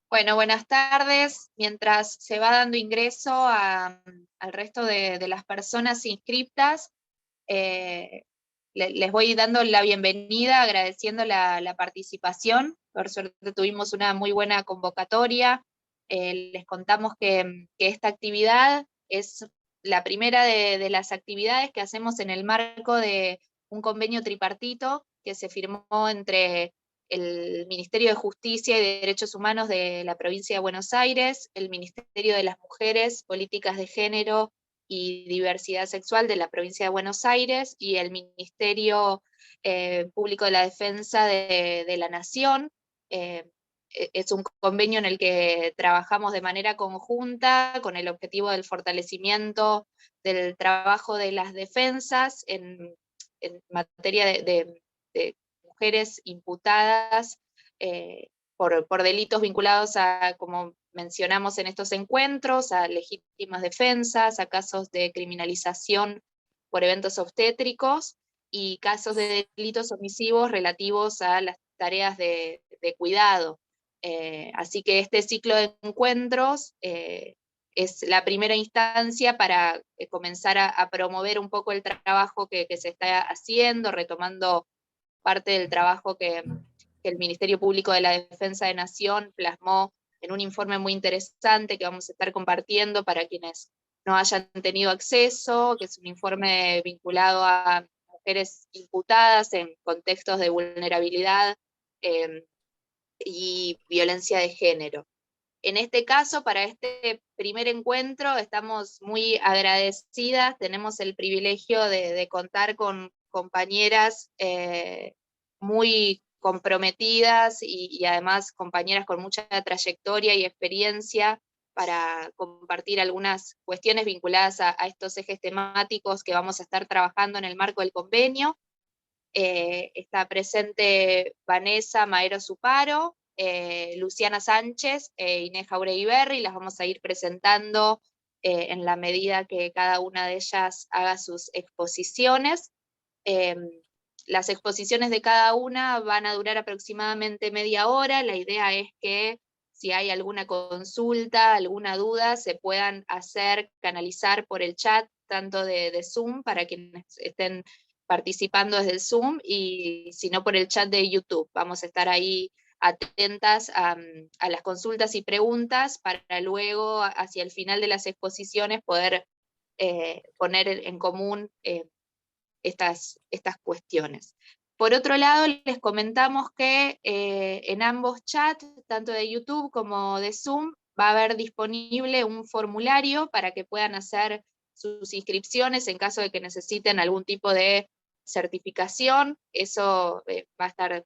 Bueno, buenas tardes. Mientras se va dando ingreso al resto de las personas inscriptas, eh, les voy dando la bienvenida, agradeciendo la participación. Por suerte tuvimos una muy buena convocatoria. Les contamos que esta actividad es la primera de las actividades que hacemos en el marco de un convenio tripartito que se firmó entre el Ministerio de Justicia y Derechos Humanos de la provincia de Buenos Aires, el Ministerio de las Mujeres, Políticas de Género y Diversidad Sexual de la provincia de Buenos Aires y el Ministerio Público de la Defensa de la Nación. Es un convenio en el que trabajamos de manera conjunta con el objetivo del fortalecimiento del trabajo de las defensas en materia de mujeres imputadas por delitos vinculados a, como mencionamos en estos encuentros, a legítimas defensas, a casos de criminalización por eventos obstétricos y casos de delitos omisivos relativos a las tareas de cuidado. Así que este ciclo de encuentros es la primera instancia para comenzar a promover un poco el trabajo que se está haciendo, retomando parte del trabajo que el Ministerio Público de la Defensa de Nación plasmó en un informe muy interesante que vamos a estar compartiendo para quienes no hayan tenido acceso, que es un informe vinculado a mujeres imputadas en contextos de vulnerabilidad eh, y violencia de género. En este caso, para este primer encuentro, estamos muy agradecidas, tenemos el privilegio de contar con compañeras muy comprometidas y además compañeras con mucha trayectoria y experiencia para compartir algunas cuestiones vinculadas a estos ejes temáticos que vamos a estar trabajando en el marco del convenio. Está presente Vanessa Maero Suparo, Luciana Sánchez e Inés Jauregui Berry, las vamos a ir presentando en la medida que cada una de ellas haga sus exposiciones. Eh, las exposiciones de cada una van a durar aproximadamente media hora. La idea es que si hay alguna consulta, alguna duda, se puedan hacer, canalizar por el chat, tanto de Zoom, para quienes estén participando desde el Zoom, y si no por el chat de YouTube. Vamos a estar ahí atentas a las consultas y preguntas para luego, hacia el final de las exposiciones, poder poner en común estas cuestiones. Por otro lado, les comentamos que en ambos chats, tanto de YouTube como de Zoom, va a haber disponible un formulario para que puedan hacer sus inscripciones en caso de que necesiten algún tipo de certificación. Eso va a estar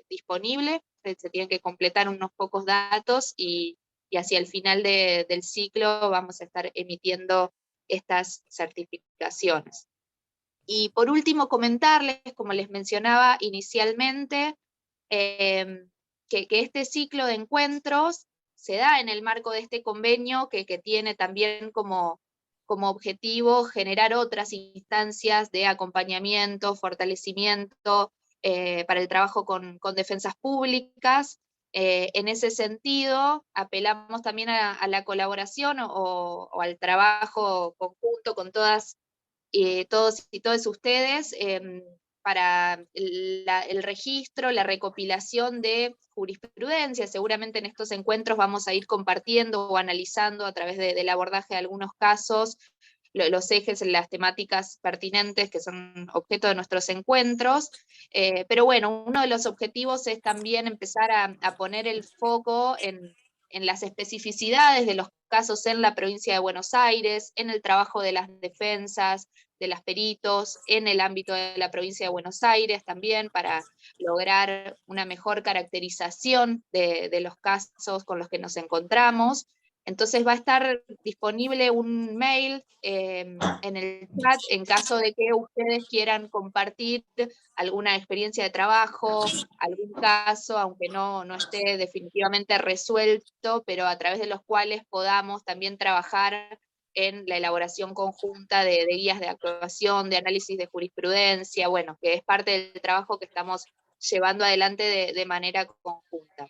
disponible, se tienen que completar unos pocos datos y hacia el final del ciclo vamos a estar emitiendo estas certificaciones. Y por último, comentarles, como les mencionaba inicialmente, eh, que este ciclo de encuentros se da en el marco de este convenio que tiene también como objetivo generar otras instancias de acompañamiento, fortalecimiento para el trabajo con defensas públicas. En ese sentido, apelamos también a la colaboración o al trabajo conjunto con todas todos y todas ustedes para el registro, la recopilación de jurisprudencia. Seguramente en estos encuentros vamos a ir compartiendo o analizando a través del abordaje de algunos casos los ejes, las temáticas pertinentes que son objeto de nuestros encuentros. Pero bueno, uno de los objetivos es también empezar a poner el foco en las especificidades de los casos en la provincia de Buenos Aires, en el trabajo de las defensas, de las peritos, en el ámbito de la provincia de Buenos Aires también, para lograr una mejor caracterización de los casos con los que nos encontramos. Entonces va a estar disponible un mail en el chat en caso de que ustedes quieran compartir alguna experiencia de trabajo, algún caso, aunque no esté definitivamente resuelto, pero a través de los cuales podamos también trabajar en la elaboración conjunta de guías de actuación, de análisis de jurisprudencia, bueno, que es parte del trabajo que estamos llevando adelante de manera conjunta.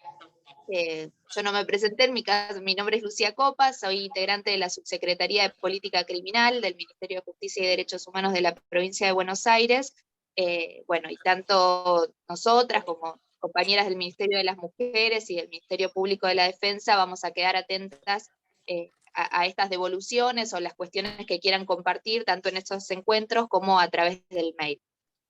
Yo no me presenté, en mi caso, mi nombre es Lucía Copa, soy integrante de la Subsecretaría de Política Criminal del Ministerio de Justicia y Derechos Humanos de la provincia de Buenos Aires. Bueno, y tanto nosotras como compañeras del Ministerio de las Mujeres y del Ministerio Público de la Defensa vamos a quedar atentas a estas devoluciones o las cuestiones que quieran compartir, tanto en estos encuentros como a través del mail.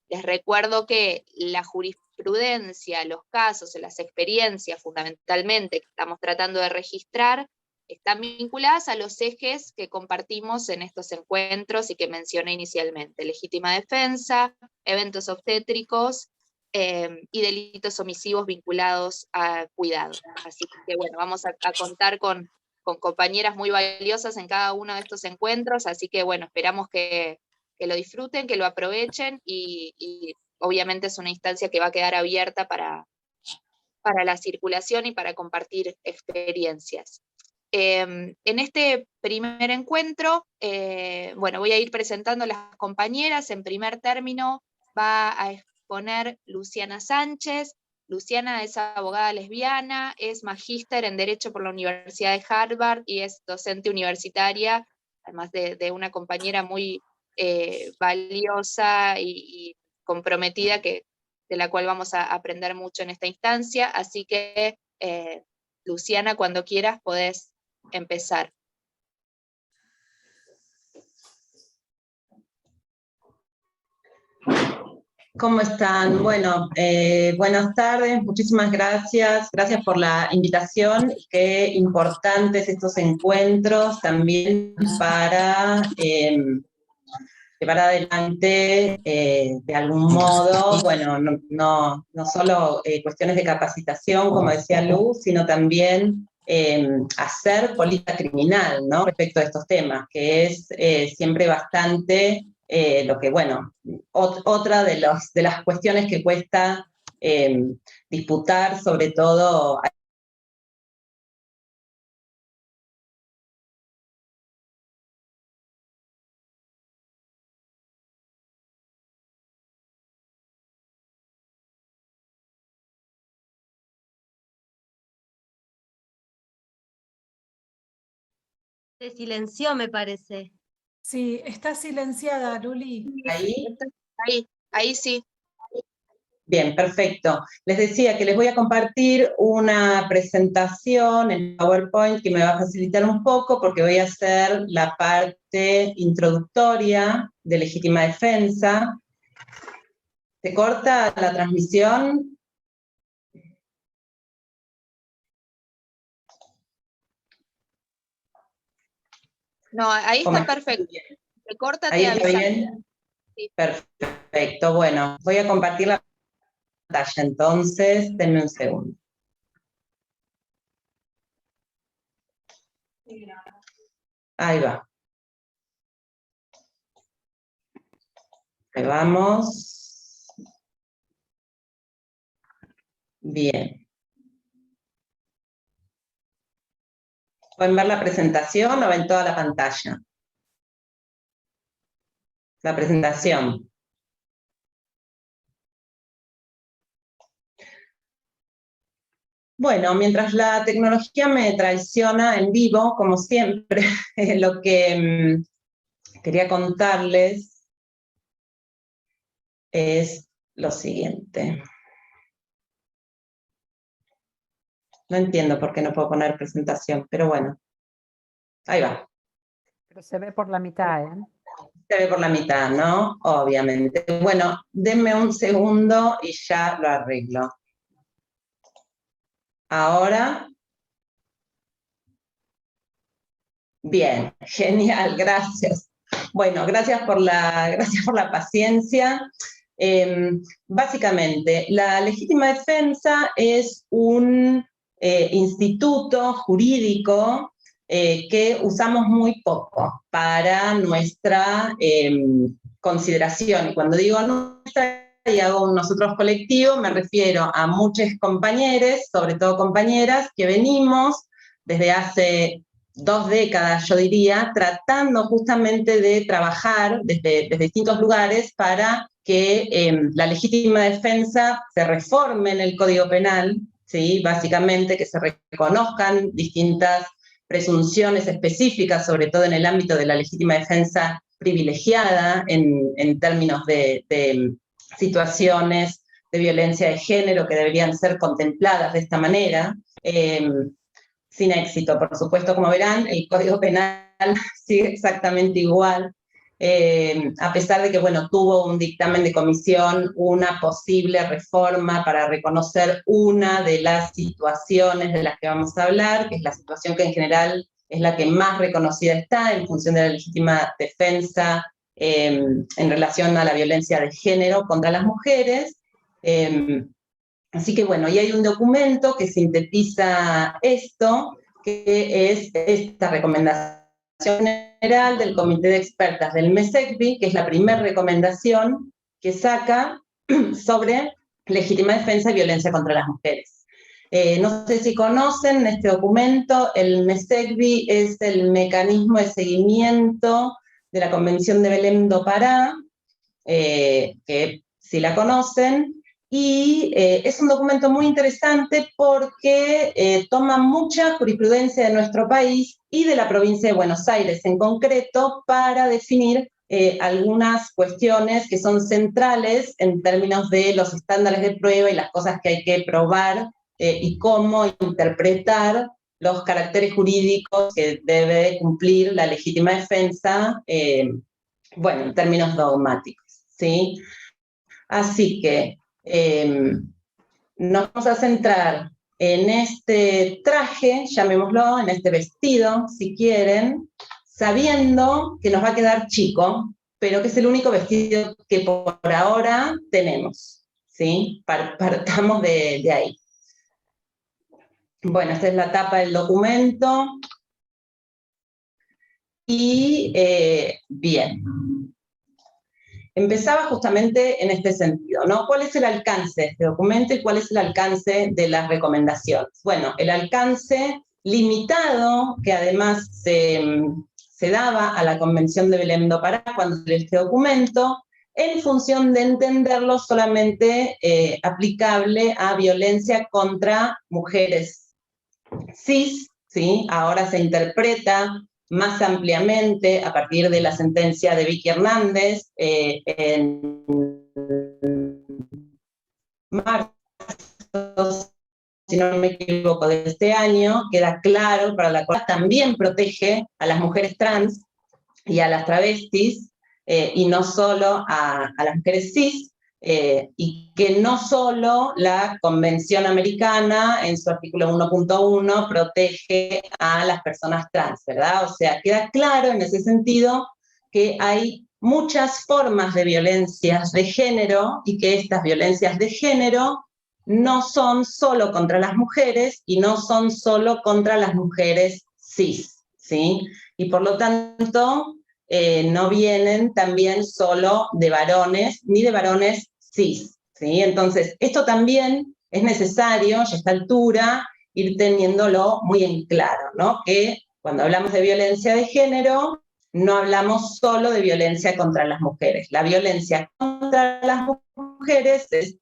Les recuerdo que la jurisprudencia, los casos, las experiencias fundamentalmente que estamos tratando de registrar, están vinculadas a los ejes que compartimos en estos encuentros y que mencioné inicialmente: legítima defensa, eventos obstétricos y delitos omisivos vinculados a cuidado. Así que bueno, vamos a contar con compañeras muy valiosas en cada uno de estos encuentros, así que bueno, esperamos que lo disfruten, que lo aprovechen, y obviamente es una instancia que va a quedar abierta para la circulación y para compartir experiencias. En este primer encuentro, bueno, voy a ir presentando a las compañeras. En primer término va a exponer Luciana Sánchez. Luciana es abogada lesbiana, es magíster en Derecho por la Universidad de Harvard y es docente universitaria, además de una compañera muy valiosa y comprometida, de la cual vamos a aprender mucho en esta instancia. Así que, Luciana, cuando quieras podés empezar. ¿Cómo están? Bueno, buenas tardes, muchísimas gracias. Gracias por la invitación. Qué importantes estos encuentros también para llevar adelante, de algún modo, bueno, no solo cuestiones de capacitación, como decía Luz, sino también hacer política criminal, ¿no?, respecto a estos temas, que es siempre bastante lo que, bueno, otra de las cuestiones que cuesta disputar, sobre todo. Se silenció, me parece. Sí, está silenciada, Luli. Ahí sí. Bien, perfecto. Les decía que les voy a compartir una presentación en PowerPoint que me va a facilitar un poco porque voy a hacer la parte introductoria de legítima defensa. ¿Se corta la transmisión? No, ahí está perfecto. Se corta, ¿Ahí te está avisa. bien? Sí. Perfecto. Bueno, voy a compartir la pantalla, entonces, denme un segundo. Ahí va. Ahí vamos. Bien. ¿Pueden ver la presentación o ven toda la pantalla? La presentación. Bueno, mientras la tecnología me traiciona en vivo, como siempre, lo que quería contarles es lo siguiente. No entiendo por qué no puedo poner presentación, pero bueno. Ahí va. Pero se ve por la mitad, ¿eh? Se ve por la mitad, ¿no? Obviamente. Bueno, denme un segundo y ya lo arreglo. Ahora. Bien, genial, gracias. Bueno, gracias por la paciencia. Básicamente, la legítima defensa es un instituto jurídico que usamos muy poco para nuestra consideración. Y cuando digo nuestra y hago un nosotros colectivo, me refiero a muchos compañeros, sobre todo compañeras, que venimos desde hace 2 décadas, yo diría, tratando justamente de trabajar desde distintos lugares para que la legítima defensa se reforme en el Código Penal, ¿sí? Básicamente que se reconozcan distintas presunciones específicas, sobre todo en el ámbito de la legítima defensa privilegiada, en términos de situaciones de violencia de género que deberían ser contempladas de esta manera, sin éxito. Por supuesto, como verán, el Código Penal sigue exactamente igual, a pesar de que, bueno, tuvo un dictamen de comisión, una posible reforma para reconocer una de las situaciones de las que vamos a hablar, que es la situación que en general es la que más reconocida está en función de la legítima defensa en relación a la violencia de género contra las mujeres. Así que bueno, y hay un documento que sintetiza esto, que es esta recomendación general del Comité de Expertas del MESECBI, que es la primera recomendación que saca sobre legítima defensa y violencia contra las mujeres. No sé si conocen este documento, el MESECBI es el mecanismo de seguimiento de la Convención de Belém do Pará, que si la conocen, y es un documento muy interesante porque toma mucha jurisprudencia de nuestro país y de la provincia de Buenos Aires en concreto para definir algunas cuestiones que son centrales en términos de los estándares de prueba y las cosas que hay que probar y cómo interpretar los caracteres jurídicos que debe cumplir la legítima defensa, bueno, en términos dogmáticos, ¿sí? Así que nos vamos a centrar en este traje, llamémoslo, en este vestido, si quieren, sabiendo que nos va a quedar chico, pero que es el único vestido que por ahora tenemos, ¿sí? Partamos de ahí. Bueno, esta es la tapa del documento. Y bien. Empezaba justamente en este sentido, ¿no? ¿Cuál es el alcance de este documento y cuál es el alcance de las recomendaciones? Bueno, el alcance limitado, que además se daba a la Convención de Belém do Pará cuando salió este documento, en función de entenderlo solamente aplicable a violencia contra mujeres cis, ¿sí? Ahora se interpreta más ampliamente a partir de la sentencia de Vicky Hernández en marzo, si no me equivoco, de este año, queda claro para la cual también protege a las mujeres trans y a las travestis, y no solo a las mujeres cis, y que no solo la Convención Americana, en su artículo 1.1, protege a las personas trans, ¿verdad? O sea, queda claro en ese sentido que hay muchas formas de violencias de género y que estas violencias de género no son solo contra las mujeres y no son solo contra las mujeres cis, ¿sí? Y por lo tanto, no vienen también solo de varones, ni de varones cis, ¿sí? Entonces, esto también es necesario, ya a esta altura, ir teniéndolo muy en claro, ¿no? Que cuando hablamos de violencia de género, no hablamos solo de violencia contra las mujeres. La violencia contra las mujeres es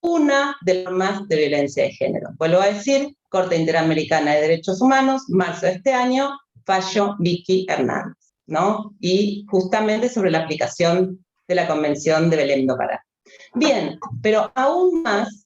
una de las formas de violencia de género. Vuelvo a decir, Corte Interamericana de Derechos Humanos, marzo de este año, fallo Vicky Hernández, ¿no? Y justamente sobre la aplicación de la Convención de Belém do Pará. Bien, pero aún más,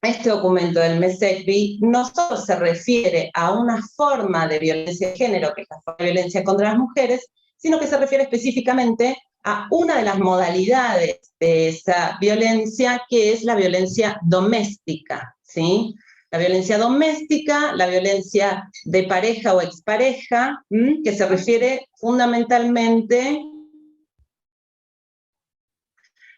este documento del MESECBI no solo se refiere a una forma de violencia de género, que es la forma de violencia contra las mujeres, sino que se refiere específicamente a una de las modalidades de esa violencia, que es la violencia doméstica, ¿sí? La violencia doméstica, la violencia de pareja o expareja, que se refiere fundamentalmente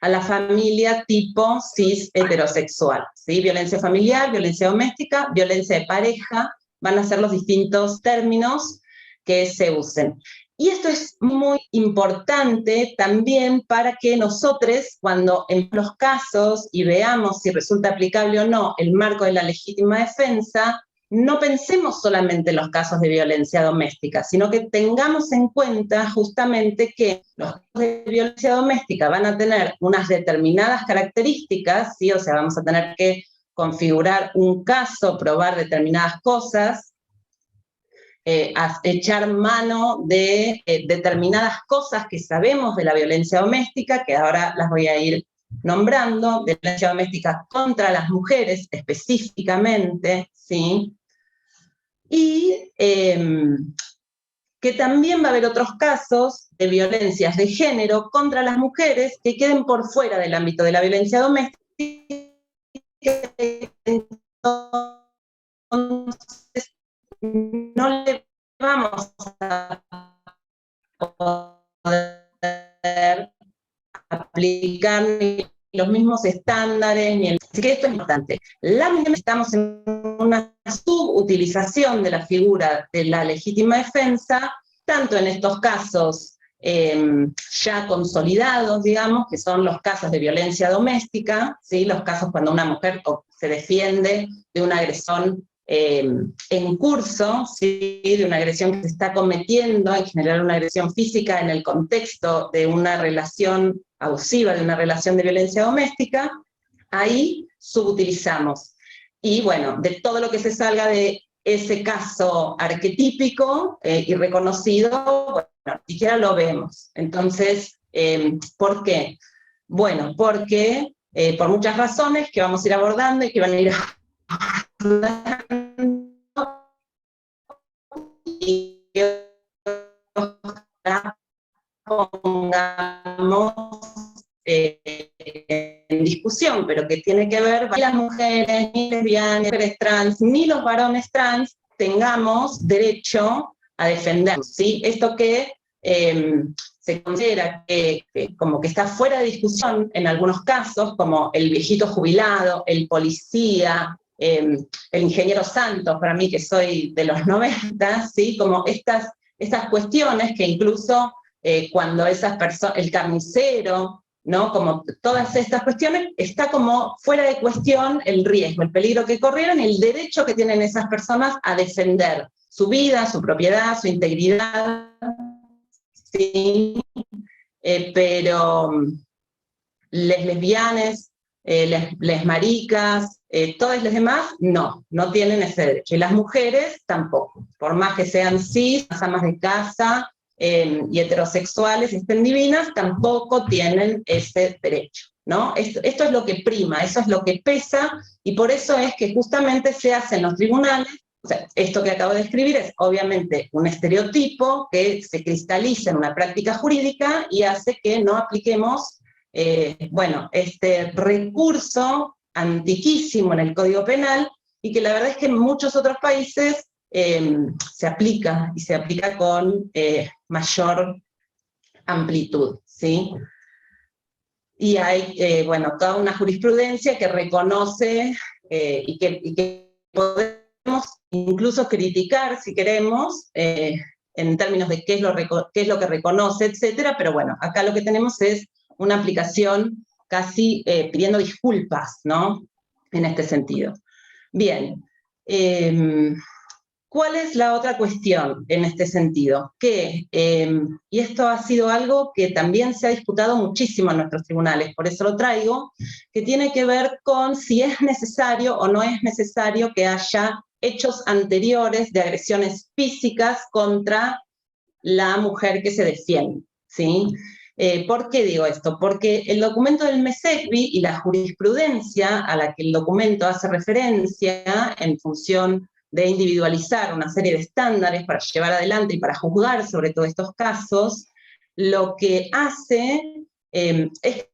a la familia tipo cis heterosexual, ¿sí? Violencia familiar, violencia doméstica, violencia de pareja, van a ser los distintos términos que se usen. Y esto es muy importante también para que nosotros, cuando en los casos y veamos si resulta aplicable o no el marco de la legítima defensa, no pensemos solamente en los casos de violencia doméstica, sino que tengamos en cuenta justamente que los casos de violencia doméstica van a tener unas determinadas características, ¿sí? O sea, vamos a tener que configurar un caso, probar determinadas cosas, echar mano de determinadas cosas que sabemos de la violencia doméstica, que ahora las voy a ir nombrando, de violencia doméstica contra las mujeres específicamente, ¿sí? Y que también va a haber otros casos de violencias de género contra las mujeres que queden por fuera del ámbito de la violencia doméstica. Entonces, no le vamos a poder aplicar ni los mismos estándares, ni el... Así que esto es importante. Estamos en una subutilización de la figura de la legítima defensa, tanto en estos casos ya consolidados, digamos, que son los casos de violencia doméstica, ¿sí? Los casos cuando una mujer se defiende de una agresión en curso, ¿sí? De una agresión que se está cometiendo, en general una agresión física en el contexto de una relación abusiva, de una relación de violencia doméstica, ahí subutilizamos. Y bueno, de todo lo que se salga de ese caso arquetípico y reconocido, bueno, ni siquiera lo vemos. Entonces, ¿por qué? Bueno, porque por muchas razones que vamos a ir abordando y que van a ir y que pongamos en discusión, pero que tiene que ver, ni las mujeres, ni lesbianas, ni mujeres trans, ni los varones trans tengamos derecho a defendernos, ¿sí? Esto que se considera que como que está fuera de discusión en algunos casos, como el viejito jubilado, el policía, el ingeniero Santos, para mí que soy de los 90, ¿sí? Como estas cuestiones que incluso cuando esas personas, el carnicero, ¿no? Como todas estas cuestiones, está como fuera de cuestión el riesgo, el peligro que corrieron y el derecho que tienen esas personas a defender su vida, su propiedad, su integridad, ¿sí? Pero les lesbianas, les maricas, todas las demás, no tienen ese derecho. Y las mujeres tampoco, por más que sean cis, amas de casa, y heterosexuales estén divinas, tampoco tienen ese derecho, ¿no? Esto es lo que prima, eso es lo que pesa, y por eso es que justamente se hace en los tribunales. O sea, esto que acabo de describir es obviamente un estereotipo que se cristaliza en una práctica jurídica y hace que no apliquemos, bueno, este recurso antiquísimo en el Código Penal, y que la verdad es que en muchos otros países se aplica, y se aplica con mayor amplitud, ¿sí? Y hay, bueno, toda una jurisprudencia que reconoce y que podemos incluso criticar, si queremos, en términos de qué es lo que reconoce, etcétera, pero bueno, acá lo que tenemos es una aplicación casi pidiendo disculpas, ¿no? En este sentido. Bien. ¿Cuál es la otra cuestión en este sentido? Que, y esto ha sido algo que también se ha disputado muchísimo en nuestros tribunales, por eso lo traigo, que tiene que ver con si es necesario o no es necesario que haya hechos anteriores de agresiones físicas contra la mujer que se defiende, ¿sí? ¿Por qué digo esto? Porque el documento del MESECBI y la jurisprudencia a la que el documento hace referencia en función de individualizar una serie de estándares para llevar adelante y para juzgar sobre todos estos casos, lo que hace es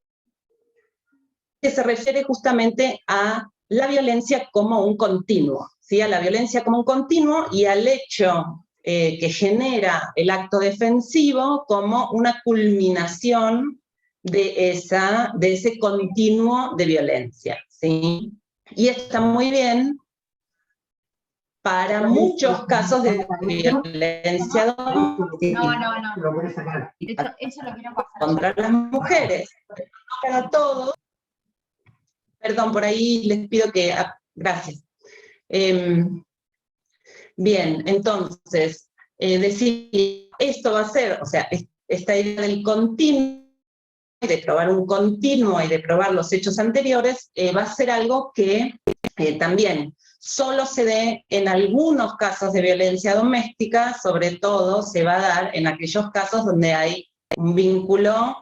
que se refiere justamente a la violencia como un continuo, ¿sí? A la violencia como un continuo y al hecho que genera el acto defensivo como una culminación de ese continuo de viencia, ¿sí? Y está muy bien para muchos casos de violencia contra las mujeres. Para todos, perdón, por ahí les pido que... gracias. Bien, entonces, decir, esto va a ser, o sea, esta idea del continuo, de probar un continuo y de probar los hechos anteriores, va a ser algo que también solo se dé en algunos casos de violencia doméstica, sobre todo se va a dar en aquellos casos donde hay un vínculo,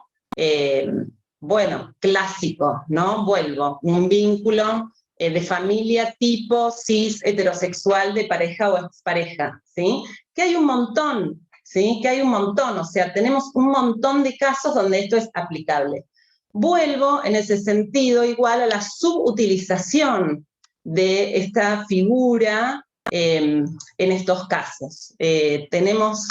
bueno, clásico, ¿no? Vuelvo, un vínculo de familia tipo cis heterosexual de pareja o expareja, ¿sí? Que hay un montón, ¿sí? Que hay un montón, o sea, tenemos un montón de casos donde esto es aplicable. Vuelvo en ese sentido igual a la subutilización de esta figura en estos casos. Tenemos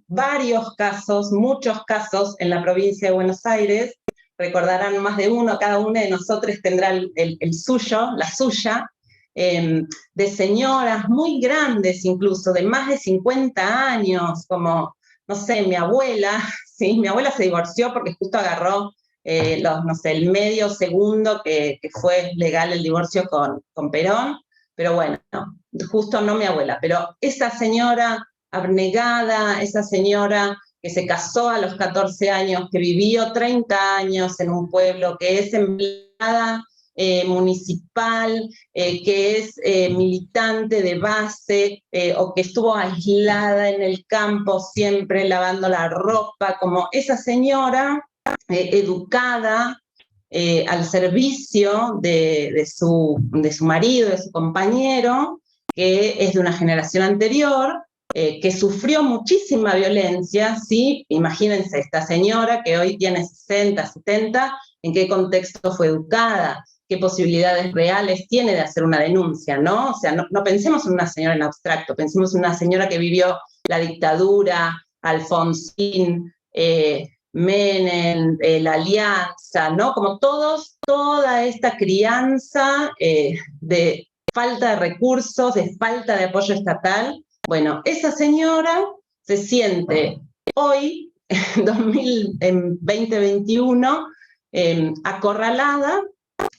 varios casos, muchos casos en la provincia de Buenos Aires, recordarán más de uno, cada uno de nosotros tendrá el suyo, la suya, de señoras muy grandes incluso, de más de 50 años, como, no sé, mi abuela, ¿sí? Mi abuela se divorció porque justo agarró no sé, el medio segundo que fue legal el divorcio con Perón, pero bueno, no, justo no mi abuela, pero esa señora abnegada, esa señora que se casó a los 14 años, que vivió 30 años en un pueblo, que es empleada municipal, que es militante de base, o que estuvo aislada en el campo siempre lavando la ropa, como esa señora educada al servicio de su marido, de su compañero, que es de una generación anterior, que sufrió muchísima violencia, ¿sí? Imagínense, esta señora que hoy tiene 60, 70, ¿en qué contexto fue educada? ¿Qué posibilidades reales tiene de hacer una denuncia, ¿no? O sea, no pensemos en una señora en abstracto, pensemos en una señora que vivió la dictadura, Alfonsín, Menem, la Alianza, ¿no? Como toda esta crianza de falta de recursos, de falta de apoyo estatal. Bueno, esa señora se siente hoy, en 2021, acorralada,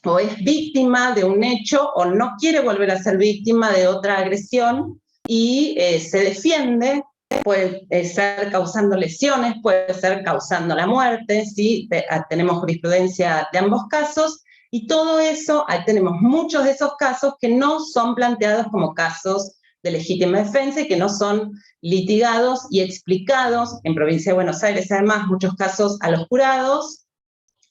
o es víctima de un hecho, o no quiere volver a ser víctima de otra agresión, y se defiende. Puede ser causando lesiones, puede ser causando la muerte, ¿sí? Tenemos jurisprudencia de ambos casos, y todo eso, tenemos muchos de esos casos que no son planteados como casos de legítima defensa y que no son litigados y explicados en Provincia de Buenos Aires, además, muchos casos a los jurados,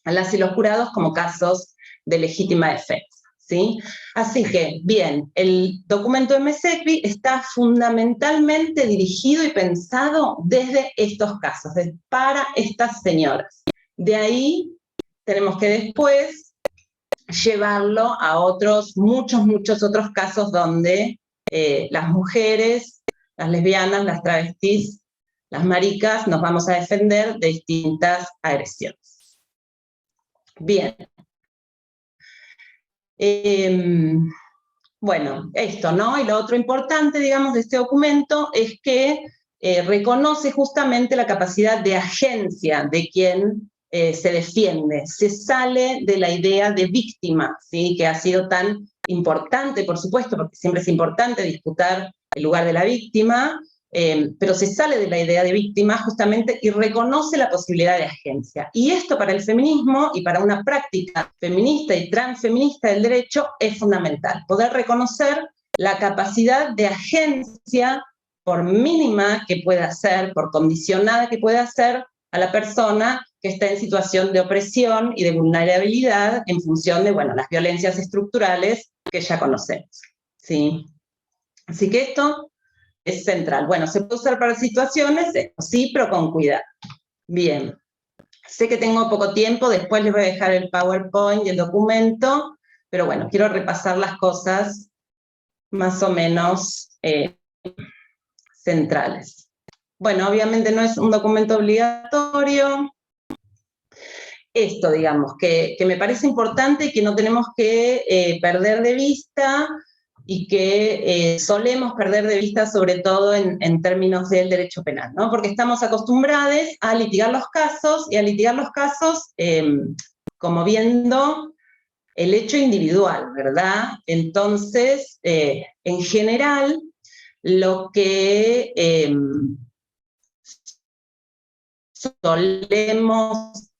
a las y los jurados como casos de legítima defensa. ¿Sí? Así que, bien, el documento MSECRI está fundamentalmente dirigido y pensado desde estos casos, para estas señoras. De ahí tenemos que después llevarlo a muchos otros casos donde las mujeres, las lesbianas, las travestis, las maricas, nos vamos a defender de distintas agresiones. Bien. Bueno, esto, ¿no? Y lo otro importante, digamos, de este documento es que reconoce justamente la capacidad de agencia de quien se defiende. Se sale de la idea de víctima, ¿sí? Que ha sido tan importante, por supuesto, porque siempre es importante disputar el lugar de la víctima, pero se sale de la idea de víctima justamente y reconoce la posibilidad de agencia. Y esto para el feminismo y para una práctica feminista y transfeminista del derecho es fundamental, poder reconocer la capacidad de agencia, por mínima que pueda ser, por condicionada que pueda ser, a la persona que está en situación de opresión y de vulnerabilidad en función de, bueno, las violencias estructurales que ya conocemos, ¿sí? Así que esto es central. Bueno, ¿se puede usar para situaciones? Sí, pero con cuidado. Bien. Sé que tengo poco tiempo, después les voy a dejar el PowerPoint y el documento, pero bueno, quiero repasar las cosas más o menos centrales. Bueno, obviamente no es un documento obligatorio. Esto, digamos, que me parece importante y que no tenemos que perder de vista, y que solemos perder de vista sobre todo en términos del derecho penal, ¿no? Porque estamos acostumbrados a litigar los casos, y a litigar los casos como viendo el hecho individual, ¿verdad? Entonces, en general, lo que solemos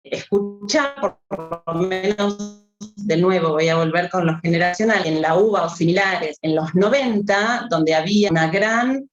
escuchar, por lo menos de nuevo voy a volver con lo generacional, en la UBA o similares, en los 90, donde había una gran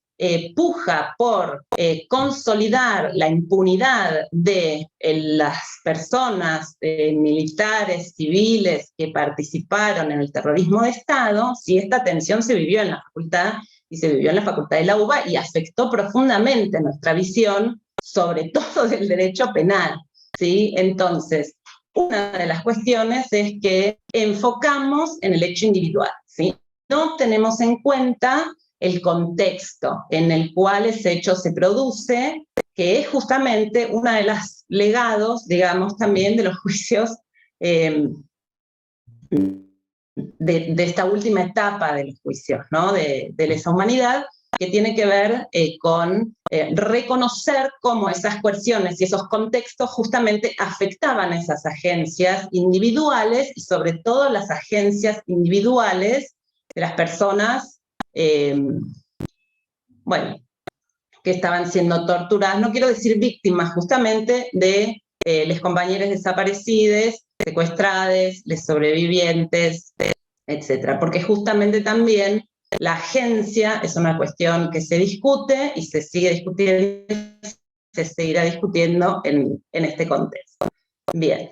puja por consolidar la impunidad de las personas militares, civiles que participaron en el terrorismo de Estado, sí, esta tensión se vivió en la facultad, y se vivió en la facultad de la UBA, y afectó profundamente nuestra visión, sobre todo del derecho penal, ¿sí? Entonces, una de las cuestiones es que enfocamos en el hecho individual, ¿sí? No tenemos en cuenta el contexto en el cual ese hecho se produce, que es justamente uno de los legados, digamos, también de los juicios de esta última etapa de los juicios, ¿no? de lesa humanidad, que tiene que ver con reconocer cómo esas coerciones y esos contextos justamente afectaban a esas agencias individuales, y sobre todo las agencias individuales de las personas, bueno, que estaban siendo torturadas, no quiero decir víctimas, justamente de los compañeros desaparecidos, secuestrados, los sobrevivientes, etcétera, porque justamente también la agencia es una cuestión que se discute y se sigue discutiendo, se seguirá discutiendo en este contexto. Bien.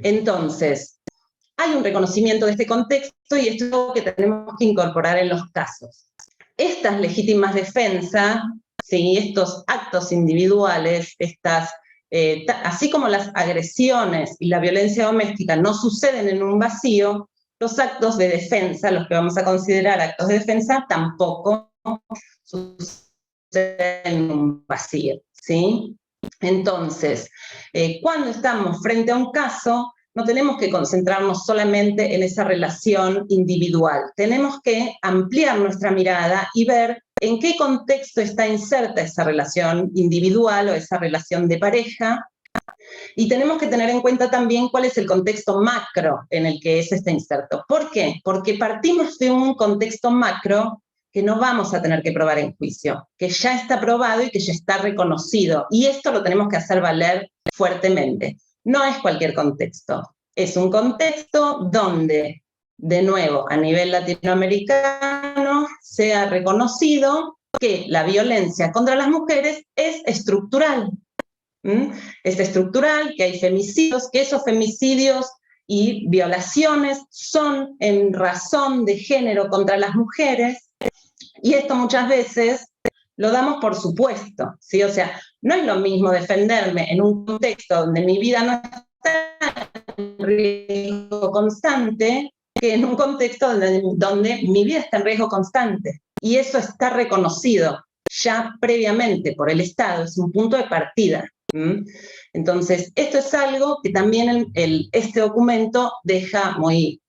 Entonces, hay un reconocimiento de este contexto, y esto es algo que tenemos que incorporar en los casos. Estas legítimas defensas, ¿sí? Estos actos individuales, así como las agresiones y la violencia doméstica no suceden en un vacío, los actos de defensa, los que vamos a considerar actos de defensa, tampoco suceden en un vacío, ¿sí? Entonces, cuando estamos frente a un caso, no tenemos que concentrarnos solamente en esa relación individual. Tenemos que ampliar nuestra mirada y ver en qué contexto está inserta esa relación individual o esa relación de pareja. Y tenemos que tener en cuenta también cuál es el contexto macro en el que ese está inserto. ¿Por qué? Porque partimos de un contexto macro que no vamos a tener que probar en juicio, que ya está probado y que ya está reconocido. Y esto lo tenemos que hacer valer fuertemente. No es cualquier contexto. Es un contexto donde, de nuevo, a nivel latinoamericano, se ha reconocido que la violencia contra las mujeres es estructural. Es estructural, que hay femicidios, que esos femicidios y violaciones son en razón de género contra las mujeres, y esto muchas veces lo damos por supuesto, ¿sí? O sea, no es lo mismo defenderme en un contexto donde mi vida no está en riesgo constante que en un contexto donde mi vida está en riesgo constante, y eso está reconocido ya previamente por el Estado, es un punto de partida. Entonces, esto es algo que también este documento deja muy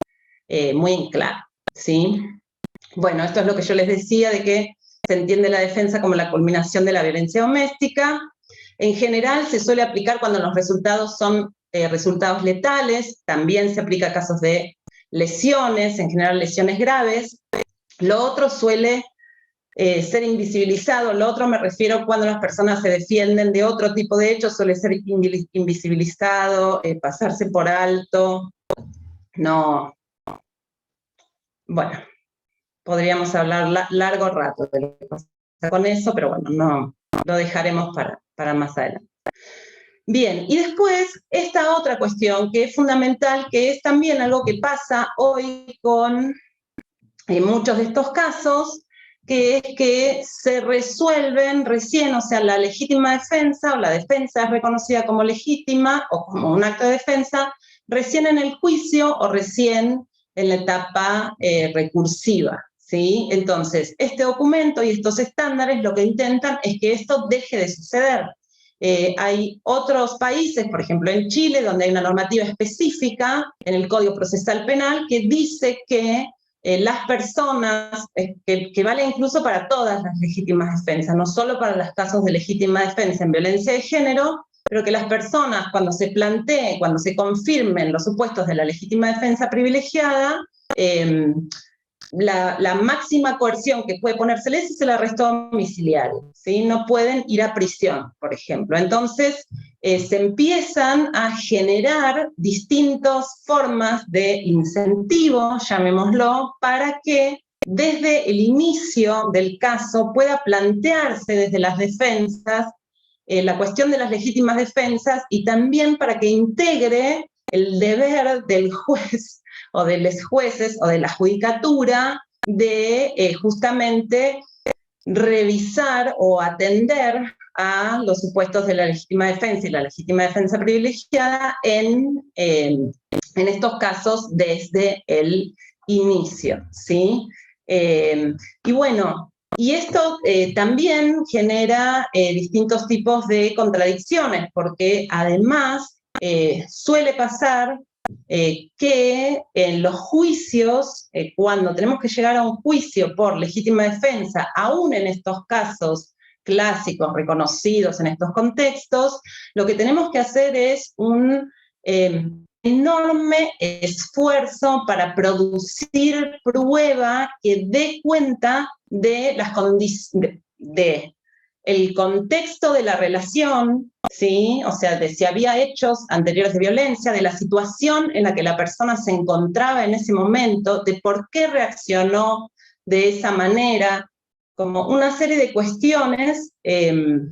en claro, ¿sí? Bueno, esto es lo que yo les decía, de que se entiende la defensa como la culminación de la violencia doméstica. En general se suele aplicar cuando los resultados son resultados letales, también se aplica a casos de lesiones, en general lesiones graves. Lo otro suele ser invisibilizado. Lo otro me refiero cuando las personas se defienden de otro tipo de hechos, suele ser invisibilizado, pasarse por alto. No. Bueno, podríamos hablar largo rato de lo que pasa con eso, pero bueno, no, lo dejaremos para más adelante. Bien, y después esta otra cuestión que es fundamental, que es también algo que pasa hoy con muchos de estos casos, que es que se resuelven recién, o sea, la legítima defensa o la defensa es reconocida como legítima o como un acto de defensa recién en el juicio o recién en la etapa recursiva, ¿sí? Entonces, este documento y estos estándares lo que intentan es que esto deje de suceder. Hay otros países, por ejemplo en Chile, donde hay una normativa específica en el Código Procesal Penal que dice que las personas, que vale incluso para todas las legítimas defensas, no solo para los casos de legítima defensa en violencia de género, pero que las personas, cuando se planteen, cuando se confirmen los supuestos de la legítima defensa privilegiada, la máxima coerción que puede ponérseles es el arresto domiciliario, ¿sí? No pueden ir a prisión, por ejemplo. Entonces, se empiezan a generar distintas formas de incentivo, llamémoslo, para que desde el inicio del caso pueda plantearse desde las defensas la cuestión de las legítimas defensas, y también para que integre el deber del juez o de los jueces o de la judicatura de justamente revisar o atender a los supuestos de la legítima defensa y la legítima defensa privilegiada en estos casos desde el inicio, ¿sí? Y bueno, y esto también genera distintos tipos de contradicciones, porque además suele pasar que en los juicios, cuando tenemos que llegar a un juicio por legítima defensa, aún en estos casos clásicos, reconocidos en estos contextos, lo que tenemos que hacer es un enorme esfuerzo para producir prueba que dé cuenta de las condiciones, de el contexto de la relación, ¿sí? O sea, de si había hechos anteriores de violencia, de la situación en la que la persona se encontraba en ese momento, de por qué reaccionó de esa manera, como una serie de cuestiones que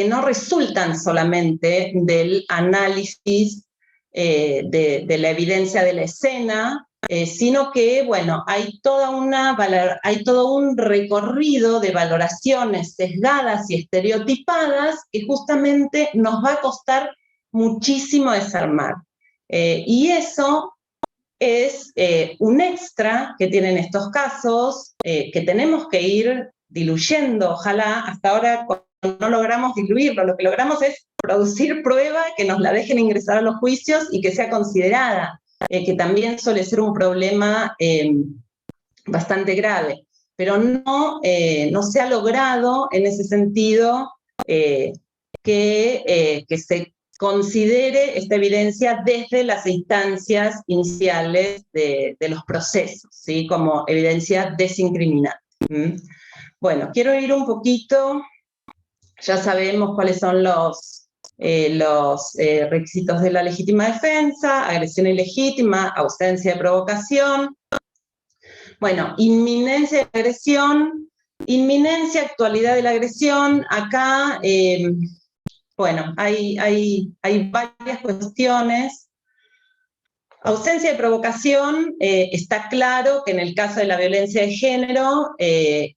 no resultan solamente del análisis de la evidencia de la escena, sino que, bueno, hay todo un recorrido de valoraciones sesgadas y estereotipadas que justamente nos va a costar muchísimo desarmar. Y eso es un extra que tienen estos casos, que tenemos que ir diluyendo, ojalá. Hasta ahora no logramos diluirlo, lo que logramos es producir prueba que nos la dejen ingresar a los juicios y que sea considerada, que también suele ser un problema bastante grave, pero no se ha logrado en ese sentido que se considere esta evidencia desde las instancias iniciales de los procesos, ¿sí? Como evidencia desincriminante. Bueno, quiero ir un poquito, ya sabemos cuáles son los requisitos de la legítima defensa: agresión ilegítima, ausencia de provocación. Bueno, inminencia de la agresión, inminencia, actualidad de la agresión. Acá, bueno, hay varias cuestiones. Ausencia de provocación, está claro que en el caso de la violencia de género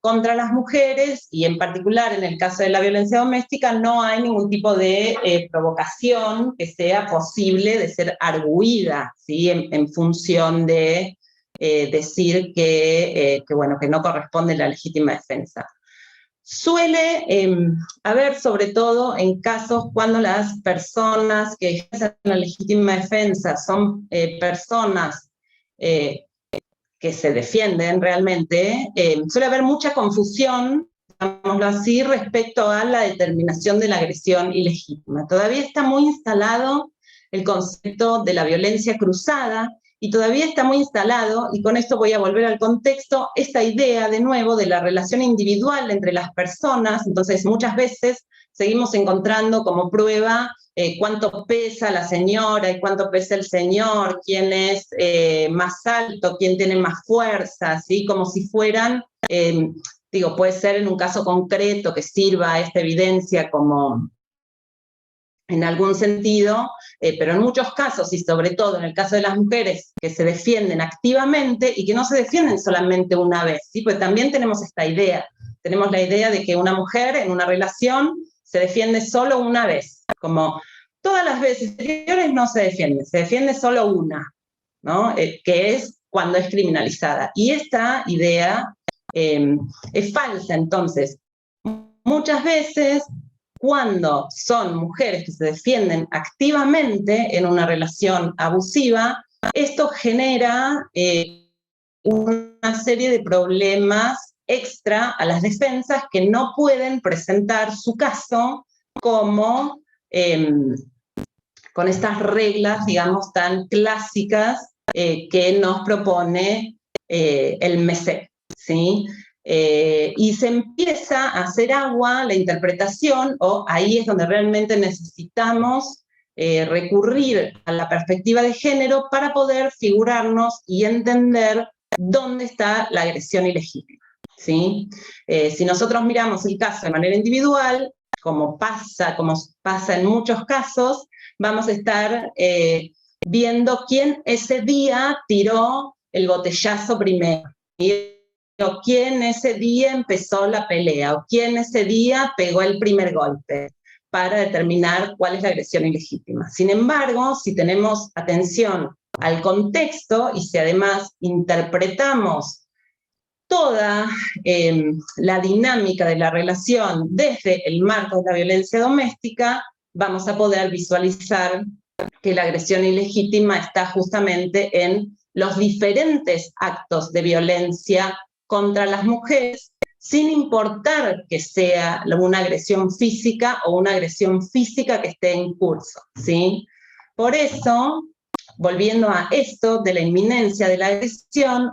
contra las mujeres, y en particular en el caso de la violencia doméstica, no hay ningún tipo de provocación que sea posible de ser arguida, ¿sí? en función de decir que no corresponde la legítima defensa. Suele haber, sobre todo en casos cuando las personas que ejercen la legítima defensa son personas que se defienden realmente, suele haber mucha confusión, digámoslo así, respecto a la determinación de la agresión ilegítima. Todavía está muy instalado el concepto de la violencia cruzada, y todavía está muy instalado, y con esto voy a volver al contexto, esta idea de nuevo de la relación individual entre las personas. Entonces muchas veces seguimos encontrando como prueba cuánto pesa la señora y cuánto pesa el señor, quién es más alto, quién tiene más fuerza, ¿sí? Como si fueran, puede ser en un caso concreto que sirva esta evidencia como en algún sentido, pero en muchos casos, y sobre todo en el caso de las mujeres que se defienden activamente y que no se defienden solamente una vez, ¿sí? Pues también tenemos esta idea, tenemos la idea de que una mujer en una relación se defiende solo una vez, como todas las veces anteriores no se defiende solo una, ¿no? Que es cuando es criminalizada. Y esta idea es falsa. Entonces, muchas veces, cuando son mujeres que se defienden activamente en una relación abusiva, esto genera una serie de problemas extra a las defensas, que no pueden presentar su caso como con estas reglas, digamos, tan clásicas que nos propone el MESEP, ¿sí? y se empieza a hacer agua la interpretación, o ahí es donde realmente necesitamos recurrir a la perspectiva de género para poder figurarnos y entender dónde está la agresión ilegítima, ¿sí? Si nosotros miramos el caso de manera individual, como pasa en muchos casos, vamos a estar viendo quién ese día tiró el botellazo primero, o quién ese día empezó la pelea, o quién ese día pegó el primer golpe, para determinar cuál es la agresión ilegítima. Sin embargo, si tenemos atención al contexto y si además interpretamos toda la dinámica de la relación desde el marco de la violencia doméstica, vamos a poder visualizar que la agresión ilegítima está justamente en los diferentes actos de violencia contra las mujeres, sin importar que sea una agresión física o una agresión física que esté en curso, ¿sí? Por eso, volviendo a esto de la inminencia de la agresión,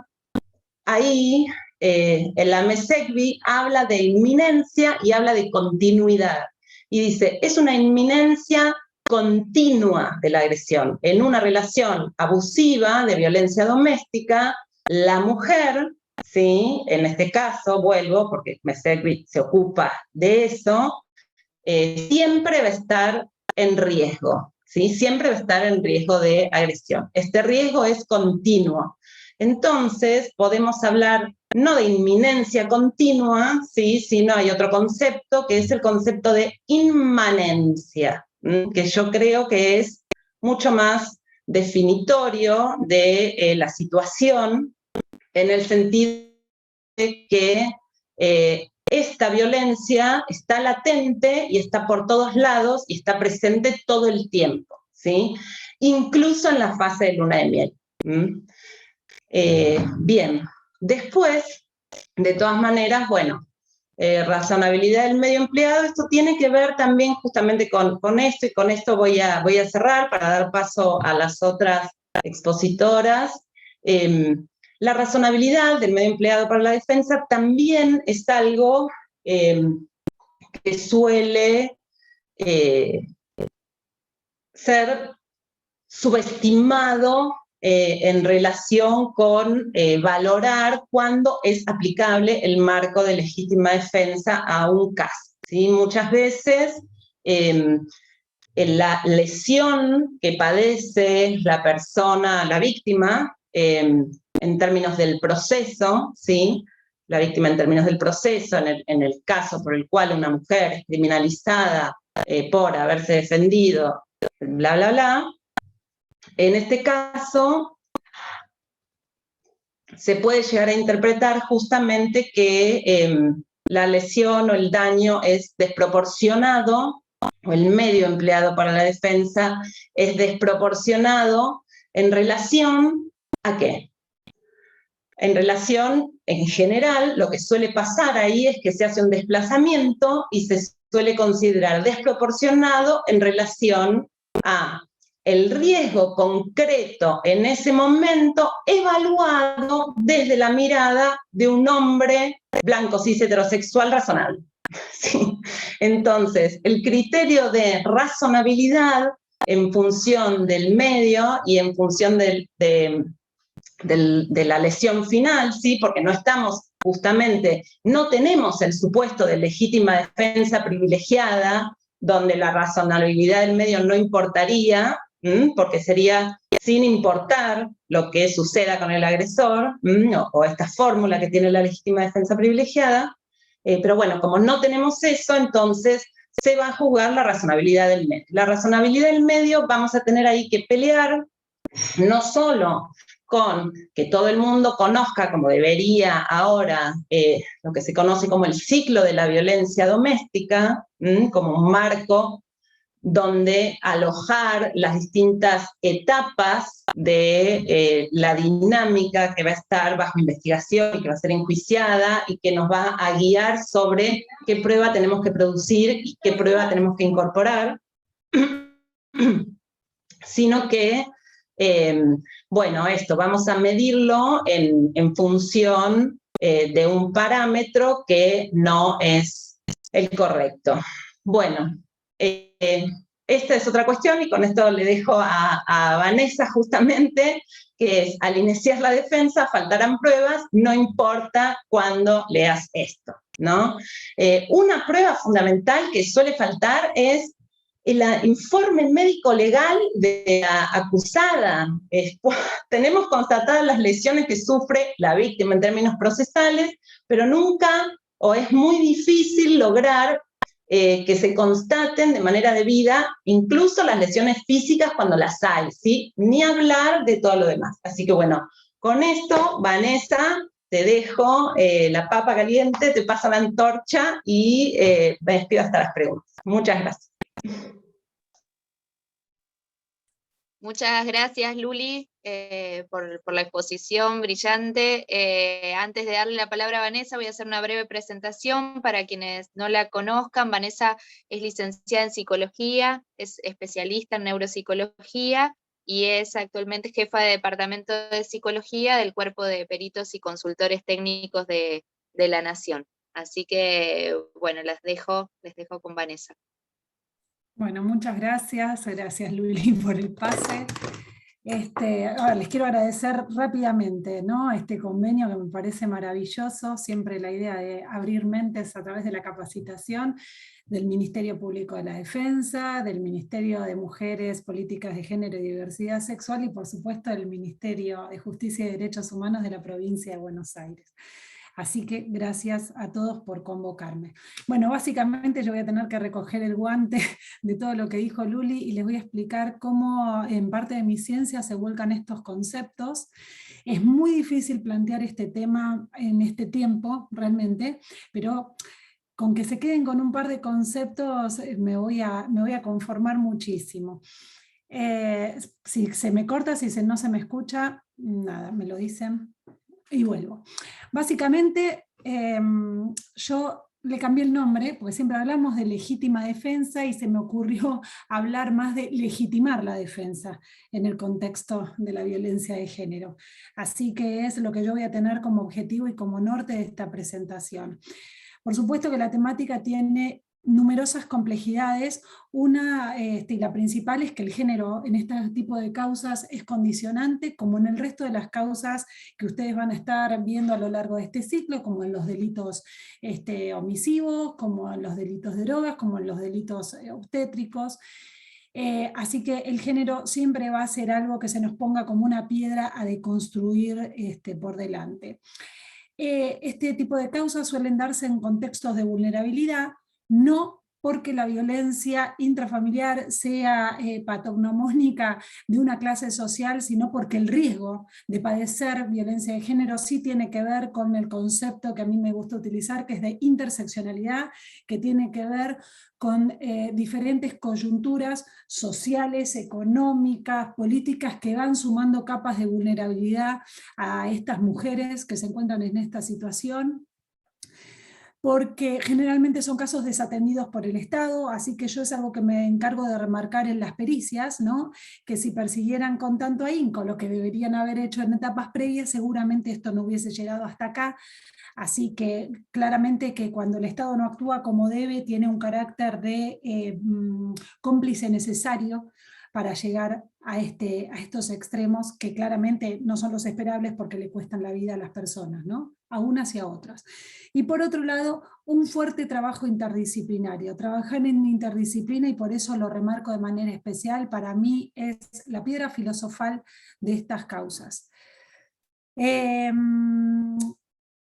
ahí el Amezekbi habla de inminencia y habla de continuidad. Y dice, es una inminencia continua de la agresión. En una relación abusiva de violencia doméstica, la mujer, ¿sí? En este caso, vuelvo, porque Amezekbi se ocupa de eso, siempre va a estar en riesgo, ¿sí? Siempre va a estar en riesgo de agresión. Este riesgo es continuo. Entonces, podemos hablar no de inminencia continua, ¿sí? Sino hay otro concepto que es el concepto de inmanencia, que yo creo que es mucho más definitorio de la situación, en el sentido de que esta violencia está latente y está por todos lados y está presente todo el tiempo, ¿sí? Incluso en la fase de luna de miel. Bien, después, de todas maneras, bueno, razonabilidad del medio empleado, esto tiene que ver también justamente con esto, y con esto voy a cerrar para dar paso a las otras expositoras. La razonabilidad del medio empleado para la defensa también es algo que suele ser subestimado en relación con valorar cuándo es aplicable el marco de legítima defensa a un caso, ¿sí? Muchas veces la lesión que padece la persona, la víctima, en términos del proceso, ¿sí? La víctima en términos del proceso, en el caso por el cual una mujer es criminalizada por haberse defendido, bla, bla, bla. En este caso, se puede llegar a interpretar justamente que la lesión o el daño es desproporcionado, o el medio empleado para la defensa es desproporcionado en relación ¿a qué? En relación, en general, lo que suele pasar ahí es que se hace un desplazamiento y se suele considerar desproporcionado en relación a el riesgo concreto en ese momento evaluado desde la mirada de un hombre blanco, cis, heterosexual, razonable. ¿Sí? Entonces, el criterio de razonabilidad en función del medio y en función de la lesión final, ¿sí? Porque no estamos justamente, no tenemos el supuesto de legítima defensa privilegiada, donde la razonabilidad del medio no importaría, porque sería sin importar lo que suceda con el agresor, o esta fórmula que tiene la legítima defensa privilegiada, pero bueno, como no tenemos eso, entonces se va a jugar la razonabilidad del medio. La razonabilidad del medio vamos a tener ahí que pelear, no solo con que todo el mundo conozca, como debería ahora, lo que se conoce como el ciclo de la violencia doméstica, como un marco donde alojar las distintas etapas de la dinámica que va a estar bajo investigación y que va a ser enjuiciada y que nos va a guiar sobre qué prueba tenemos que producir y qué prueba tenemos que incorporar, sino que, bueno, esto vamos a medirlo en función de un parámetro que no es el correcto. Bueno, esta es otra cuestión y con esto le dejo a Vanessa justamente, que es, al iniciar la defensa faltarán pruebas, no importa cuándo leas esto, ¿no? Una prueba fundamental que suele faltar es el informe médico legal de la acusada. Tenemos constatadas las lesiones que sufre la víctima en términos procesales, pero nunca, o es muy difícil lograr que se constaten de manera debida, incluso las lesiones físicas cuando las hay, ¿sí? Ni hablar de todo lo demás. Así que bueno, con esto, Vanessa, te dejo la papa caliente, te paso la antorcha y me despido hasta las preguntas. Muchas gracias. Muchas gracias, Luli, por la exposición brillante. Antes de darle la palabra a Vanessa, voy a hacer una breve presentación para quienes no la conozcan. Vanessa es licenciada en psicología, es especialista en neuropsicología y es actualmente jefa de departamento de psicología del Cuerpo de Peritos y Consultores Técnicos de la Nación. Así que, bueno, les dejo con Vanessa. Bueno, muchas gracias. Gracias, Luli, por el pase. Ahora les quiero agradecer rápidamente, ¿no? Este convenio que me parece maravilloso, siempre la idea de abrir mentes a través de la capacitación del Ministerio Público de la Defensa, del Ministerio de Mujeres, Políticas de Género y Diversidad Sexual y por supuesto del Ministerio de Justicia y Derechos Humanos de la provincia de Buenos Aires. Así que gracias a todos por convocarme. Bueno, básicamente yo voy a tener que recoger el guante de todo lo que dijo Luli y les voy a explicar cómo en parte de mi ciencia se vuelcan estos conceptos. Es muy difícil plantear este tema en este tiempo, realmente, pero con que se queden con un par de conceptos me voy a conformar muchísimo. Si se me corta, si no se me escucha, nada, me lo dicen y vuelvo. Básicamente, yo le cambié el nombre, porque siempre hablamos de legítima defensa y se me ocurrió hablar más de legitimar la defensa en el contexto de la violencia de género. Así que es lo que yo voy a tener como objetivo y como norte de esta presentación. Por supuesto que la temática tiene numerosas complejidades. Una, y la principal, es que el género en este tipo de causas es condicionante, como en el resto de las causas que ustedes van a estar viendo a lo largo de este ciclo, como en los delitos omisivos, como en los delitos de drogas, como en los delitos obstétricos. Así que el género siempre va a ser algo que se nos ponga como una piedra a deconstruir por delante. Este tipo de causas suelen darse en contextos de vulnerabilidad, no porque la violencia intrafamiliar sea patognomónica de una clase social, sino porque el riesgo de padecer violencia de género sí tiene que ver con el concepto que a mí me gusta utilizar, que es de interseccionalidad, que tiene que ver con diferentes coyunturas sociales, económicas, políticas que van sumando capas de vulnerabilidad a estas mujeres que se encuentran en esta situación, porque generalmente son casos desatendidos por el Estado, así que yo es algo que me encargo de remarcar en las pericias, ¿no? Que si persiguieran con tanto ahínco lo que deberían haber hecho en etapas previas, seguramente esto no hubiese llegado hasta acá. Así que claramente que cuando el Estado no actúa como debe, tiene un carácter de cómplice necesario para llegar a estos extremos que claramente no son los esperables porque le cuestan la vida a las personas, ¿no? A unas y a otras. Y por otro lado, un fuerte trabajo interdisciplinario. Trabajar en interdisciplina, y por eso lo remarco de manera especial, para mí es la piedra filosofal de estas causas.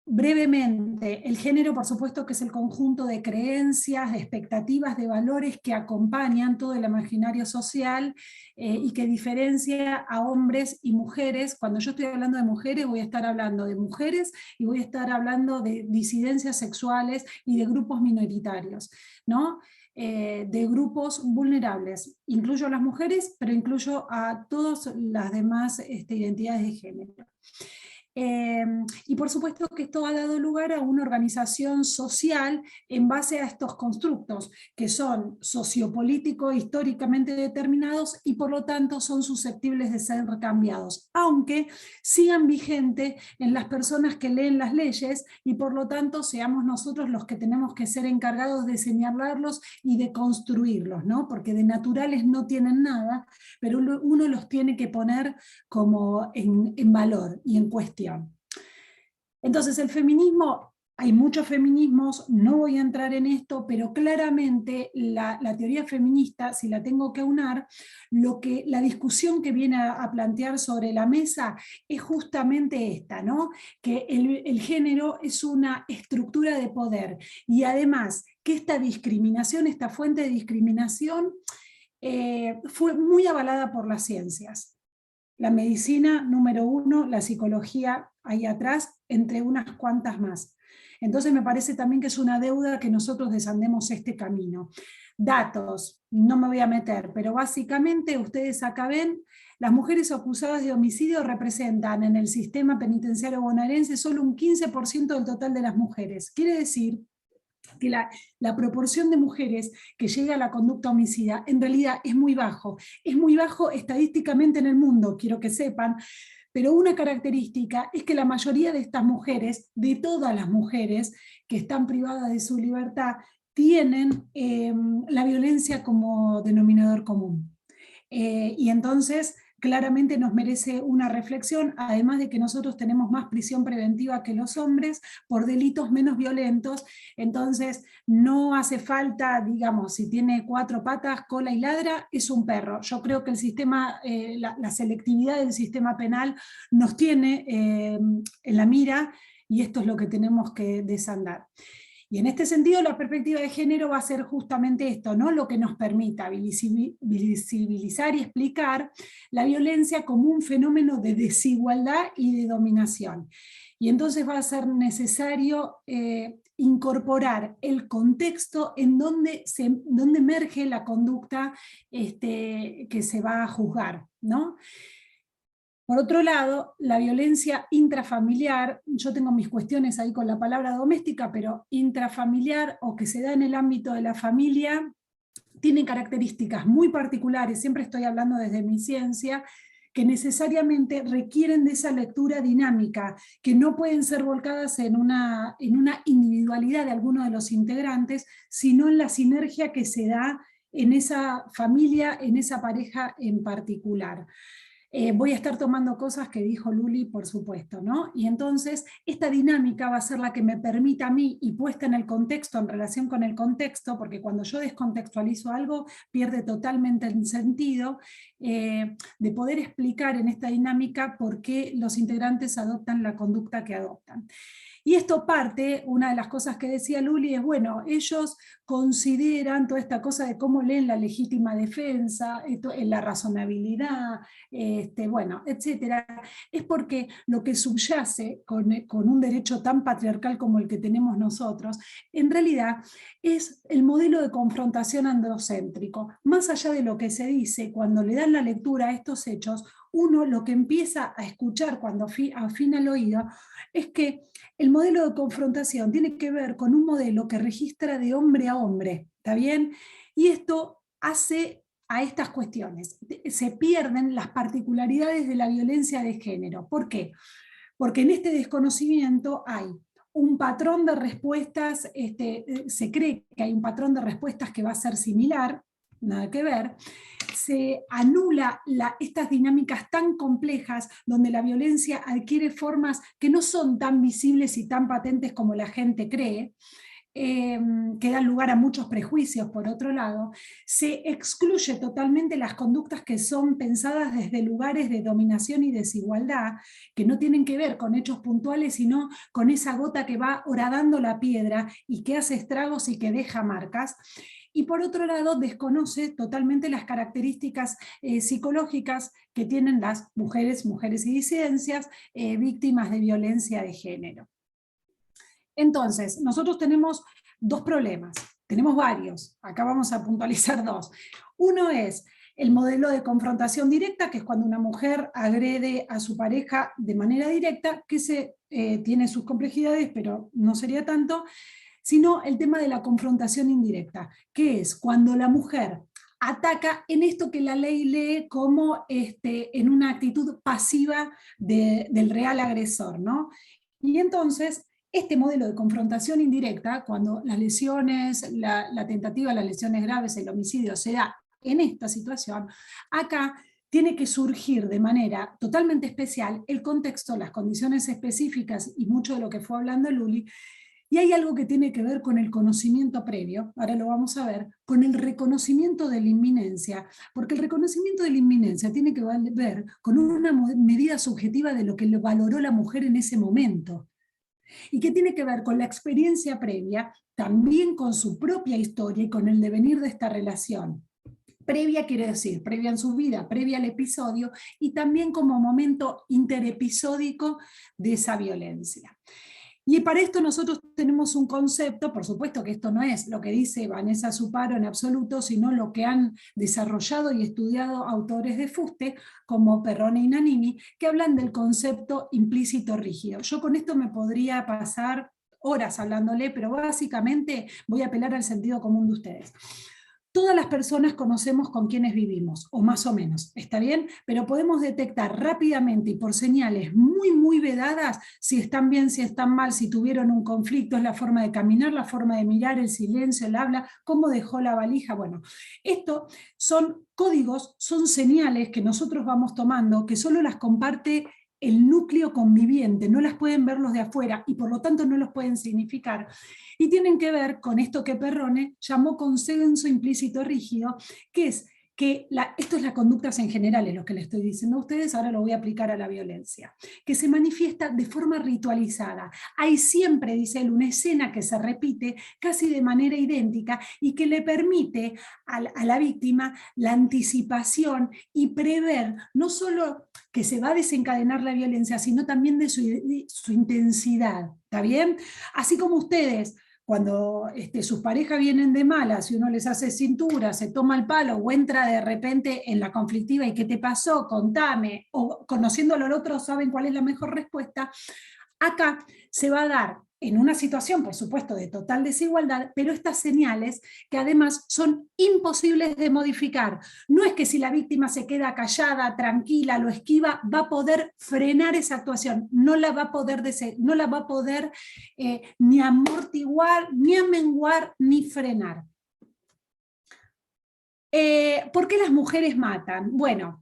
Brevemente, el género por supuesto que es el conjunto de creencias, de expectativas, de valores que acompañan todo el imaginario social y que diferencia a hombres y mujeres. Cuando yo estoy hablando de mujeres, voy a estar hablando de mujeres y voy a estar hablando de disidencias sexuales y de grupos minoritarios, ¿no? De grupos vulnerables. Incluyo a las mujeres, pero incluyo a todas las demás identidades de género. Y Y por supuesto que esto ha dado lugar a una organización social en base a estos constructos, que son sociopolíticos, históricamente determinados, y por lo tanto son susceptibles de ser cambiados, aunque sigan vigentes en las personas que leen las leyes, y por lo tanto seamos nosotros los que tenemos que ser encargados de señalarlos y de construirlos, ¿no? Porque de naturales no tienen nada, pero uno los tiene que poner como en valor y en cuestión. Entonces el feminismo, hay muchos feminismos, no voy a entrar en esto, pero claramente la teoría feminista, si la tengo que aunar, la discusión que viene a plantear sobre la mesa es justamente esta, ¿no? Que el género es una estructura de poder, y además que esta discriminación, esta fuente de discriminación, fue muy avalada por las ciencias. La medicina, número 1, la psicología ahí atrás, entre unas cuantas más. Entonces me parece también que es una deuda que nosotros desandemos este camino. Datos, no me voy a meter, pero básicamente ustedes acá ven, las mujeres acusadas de homicidio representan en el sistema penitenciario bonaerense solo un 15% del total de las mujeres. Quiere decir que la proporción de mujeres que llega a la conducta homicida en realidad es muy bajo estadísticamente en el mundo, quiero que sepan, pero una característica es que la mayoría de estas mujeres, de todas las mujeres que están privadas de su libertad, tienen la violencia como denominador común. Y entonces claramente nos merece una reflexión, además de que nosotros tenemos más prisión preventiva que los hombres por delitos menos violentos, entonces no hace falta, digamos, si tiene 4 patas, cola y ladra, es un perro. Yo creo que el sistema, la selectividad del sistema penal nos tiene en la mira, y esto es lo que tenemos que desandar. Y en este sentido la perspectiva de género va a ser justamente esto, ¿no? Lo que nos permita visibilizar y explicar la violencia como un fenómeno de desigualdad y de dominación. Y entonces va a ser necesario incorporar el contexto en donde emerge la conducta que se va a juzgar, ¿no? Por otro lado, la violencia intrafamiliar, yo tengo mis cuestiones ahí con la palabra doméstica, pero intrafamiliar o que se da en el ámbito de la familia, tiene características muy particulares, siempre estoy hablando desde mi ciencia, que necesariamente requieren de esa lectura dinámica, que no pueden ser volcadas en una individualidad de alguno de los integrantes, sino en la sinergia que se da en esa familia, en esa pareja en particular. Voy a estar tomando cosas que dijo Luli, por supuesto, ¿no? Y entonces esta dinámica va a ser la que me permita a mí, y puesta en el contexto, en relación con el contexto, porque cuando yo descontextualizo algo, pierde totalmente el sentido, de poder explicar en esta dinámica por qué los integrantes adoptan la conducta que adoptan. Y esto parte, una de las cosas que decía Luli es, bueno, ellos consideran toda esta cosa de cómo leen la legítima defensa, la razonabilidad, bueno, etcétera, es porque lo que subyace con un derecho tan patriarcal como el que tenemos nosotros, en realidad es el modelo de confrontación androcéntrico. Más allá de lo que se dice, cuando le dan la lectura a estos hechos, uno lo que empieza a escuchar cuando afina el oído es que el modelo de confrontación tiene que ver con un modelo que registra de hombre a hombre, ¿está bien? Y esto hace a estas cuestiones. Se pierden las particularidades de la violencia de género. ¿Por qué? Porque en este desconocimiento hay un patrón de respuestas, se cree que hay un patrón de respuestas que va a ser similar, nada que ver, se anula estas dinámicas tan complejas donde la violencia adquiere formas que no son tan visibles y tan patentes como la gente cree, que dan lugar a muchos prejuicios. Por otro lado, se excluye totalmente las conductas que son pensadas desde lugares de dominación y desigualdad, que no tienen que ver con hechos puntuales, sino con esa gota que va horadando la piedra y que hace estragos y que deja marcas. Y por otro lado, desconoce totalmente las características psicológicas que tienen las mujeres y disidencias víctimas de violencia de género. Entonces, nosotros tenemos 2 problemas, tenemos varios, acá vamos a puntualizar 2. Uno es el modelo de confrontación directa, que es cuando una mujer agrede a su pareja de manera directa, que tiene sus complejidades, pero no sería tanto, sino el tema de la confrontación indirecta, que es cuando la mujer ataca en esto que la ley lee como en una actitud pasiva del real agresor, ¿no? Y entonces, este modelo de confrontación indirecta, cuando las lesiones, la tentativa, las lesiones graves, el homicidio se da en esta situación, acá tiene que surgir de manera totalmente especial el contexto, las condiciones específicas y mucho de lo que fue hablando Luli. Y hay algo que tiene que ver con el conocimiento previo, ahora lo vamos a ver, con el reconocimiento de la inminencia, porque el reconocimiento de la inminencia tiene que ver con una medida subjetiva de lo que le valoró la mujer en ese momento, y que tiene que ver con la experiencia previa, también con su propia historia y con el devenir de esta relación. Previa quiere decir, previa en su vida, previa al episodio, y también como momento interepisódico de esa violencia. Y para esto nosotros tenemos un concepto, por supuesto que esto no es lo que dice Vanessa Zuparo en absoluto, sino lo que han desarrollado y estudiado autores de fuste, como Perrone y Nannini, que hablan del concepto implícito rígido. Yo con esto me podría pasar horas hablándole, pero básicamente voy a apelar al sentido común de ustedes. Todas las personas conocemos con quienes vivimos, o más o menos, ¿está bien? Pero podemos detectar rápidamente y por señales muy vedadas si están bien, si están mal, si tuvieron un conflicto, es la forma de caminar, la forma de mirar, el silencio, el habla, cómo dejó la valija. Bueno, esto son códigos, son señales que nosotros vamos tomando, que solo las comparte el núcleo conviviente, no las pueden ver los de afuera y por lo tanto no los pueden significar. Y tienen que ver con esto que Perrone llamó consenso implícito rígido, que es que esto es las conductas en general, es lo que le estoy diciendo a ustedes, ahora lo voy a aplicar a la violencia, que se manifiesta de forma ritualizada. Hay siempre, dice él, una escena que se repite casi de manera idéntica y que le permite a la víctima la anticipación y prever no solo que se va a desencadenar la violencia, sino también de su intensidad, ¿está bien? Así como ustedes, cuando sus parejas vienen de malas y uno les hace cintura, se toma el palo o entra de repente en la conflictiva y ¿qué te pasó? Contame, o conociéndolo al otro saben cuál es la mejor respuesta, acá se va a dar en una situación, por supuesto, de total desigualdad, pero estas señales que además son imposibles de modificar. No es que si la víctima se queda callada, tranquila, lo esquiva, va a poder frenar esa actuación, no la va a poder, ni amortiguar, ni amenguar, ni frenar. ¿Por qué las mujeres matan? Bueno,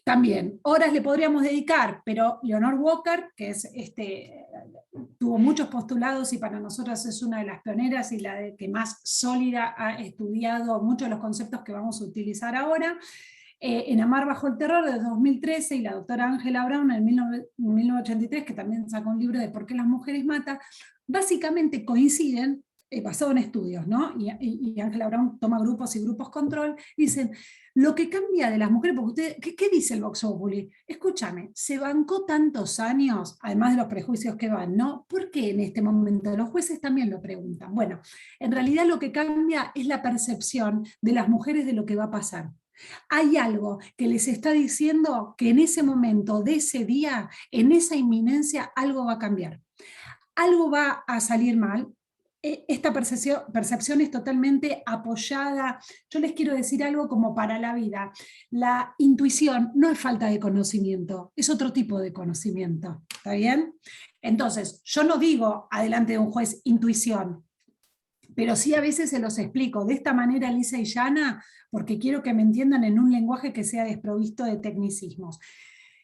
también, horas le podríamos dedicar, pero Leonore Walker, que es tuvo muchos postulados y para nosotros es una de las pioneras y la que más sólida ha estudiado muchos de los conceptos que vamos a utilizar ahora, en Amar bajo el terror de 2013, y la doctora Angela Brown en 1983, que también sacó un libro de por qué las mujeres matan, básicamente coinciden, basado en estudios, ¿no? Y Angela Brown toma grupos y grupos control, dicen, lo que cambia de las mujeres, porque usted, ¿qué dice el Vox Populi? Escúchame, se bancó tantos años, además de los prejuicios que van, ¿no? ¿Por qué en este momento? Los jueces también lo preguntan. Bueno, en realidad lo que cambia es la percepción de las mujeres de lo que va a pasar. Hay algo que les está diciendo que en ese momento, de ese día, en esa inminencia, algo va a cambiar. Algo va a salir mal. Esta percepción es totalmente apoyada. Yo les quiero decir algo como para la vida. La intuición no es falta de conocimiento, es otro tipo de conocimiento. ¿Está bien? Entonces, yo no digo adelante de un juez intuición, pero sí a veces se los explico de esta manera lisa y llana, porque quiero que me entiendan en un lenguaje que sea desprovisto de tecnicismos.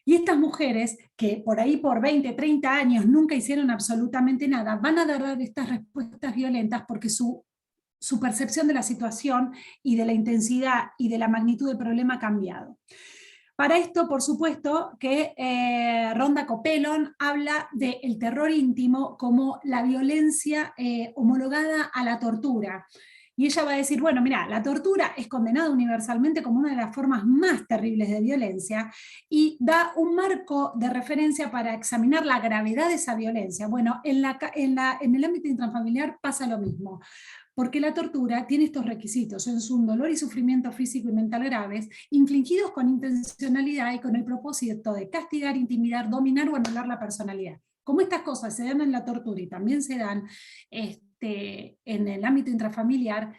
Y estas mujeres, que por ahí por 20, 30 años nunca hicieron absolutamente nada, van a dar estas respuestas violentas porque su percepción de la situación y de la intensidad y de la magnitud del problema ha cambiado. Para esto, por supuesto, que Rhonda Copeland habla del terror íntimo como la violencia homologada a la tortura. Y ella va a decir, bueno, mira, la tortura es condenada universalmente como una de las formas más terribles de violencia y da un marco de referencia para examinar la gravedad de esa violencia. Bueno, en el ámbito intrafamiliar pasa lo mismo. porque la tortura tiene estos requisitos, es un dolor y sufrimiento físico y mental graves, infligidos con intencionalidad y con el propósito de castigar, intimidar, dominar o anular la personalidad. Como estas cosas se dan en la tortura y también se dan en el ámbito intrafamiliar,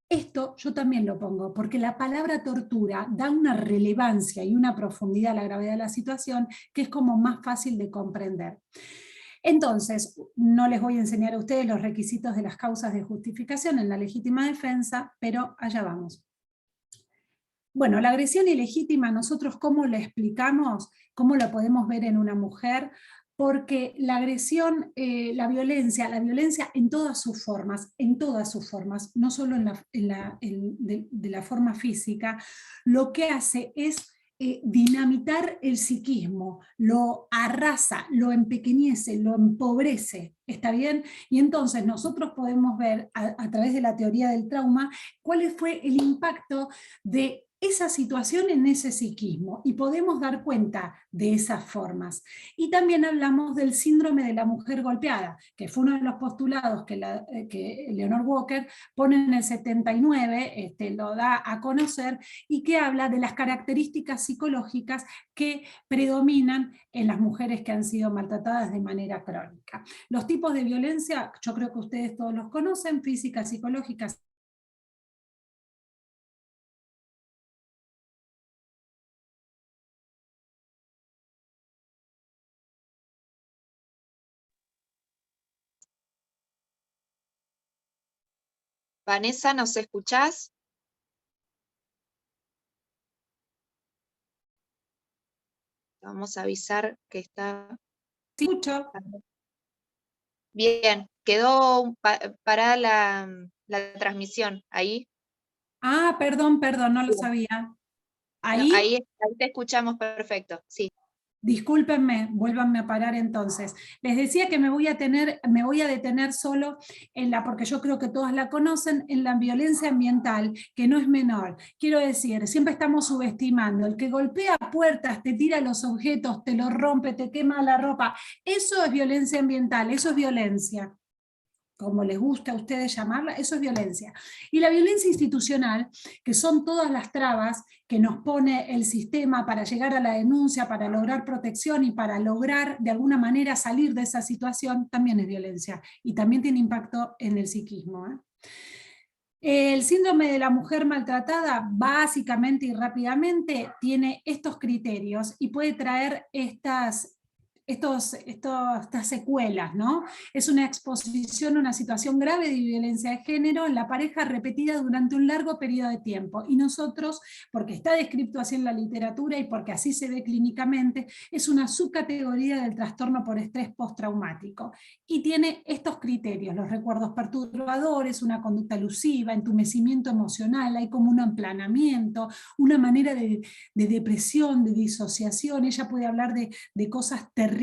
esto yo también lo pongo, porque la palabra tortura da una relevancia y una profundidad a la gravedad de la situación que es como más fácil de comprender. Entonces, no les voy a enseñar a ustedes los requisitos de las causas de justificación en la legítima defensa, pero allá vamos. Bueno, la agresión ilegítima, nosotros ¿cómo la explicamos? ¿Cómo la podemos ver en una mujer? Porque la agresión, la violencia en todas sus formas, no solo de la forma física, lo que hace es dinamitar el psiquismo, lo arrasa, lo empequeñece, lo empobrece, ¿está bien? Y entonces nosotros podemos ver a través de la teoría del trauma cuál fue el impacto de esa situación en ese psiquismo, y podemos dar cuenta de esas formas. Y también hablamos del síndrome de la mujer golpeada, que fue uno de los postulados que Leonore Walker pone en el 79, lo da a conocer, y que habla de las características psicológicas que predominan en las mujeres que han sido maltratadas de manera crónica. Los tipos de violencia, yo creo que ustedes todos los conocen: física, psicológica. Vanessa, ¿nos escuchás? Vamos a avisar que está... ¿Sí escucho? Bien, quedó parada la transmisión. Ahí. Ah, perdón, no lo Bien. sabía. No, ¿Ahí? ahí te escuchamos perfecto, sí. Discúlpenme, vuélvanme a parar entonces. Les decía que me voy a detener solo porque yo creo que todas la conocen, en la violencia ambiental, que no es menor. Quiero decir, siempre estamos subestimando: el que golpea puertas, te tira los objetos, te los rompe, te quema la ropa, eso es violencia ambiental, eso es violencia. Como les gusta a ustedes llamarla, eso es violencia. Y la violencia institucional, que son todas las trabas que nos pone el sistema para llegar a la denuncia, para lograr protección y para lograr de alguna manera salir de esa situación, también es violencia y también tiene impacto en el psiquismo. El síndrome de la mujer maltratada, básicamente y rápidamente, tiene estos criterios y puede traer estas secuelas, ¿no? Es una exposición a una situación grave de violencia de género en la pareja repetida durante un largo periodo de tiempo. Y nosotros, porque está descrito así en la literatura y porque así se ve clínicamente, es una subcategoría del trastorno por estrés postraumático. Y tiene estos criterios: los recuerdos perturbadores, una conducta elusiva, entumecimiento emocional, hay como un aplanamiento, una manera de depresión, de disociación. Ella puede hablar de cosas terribles,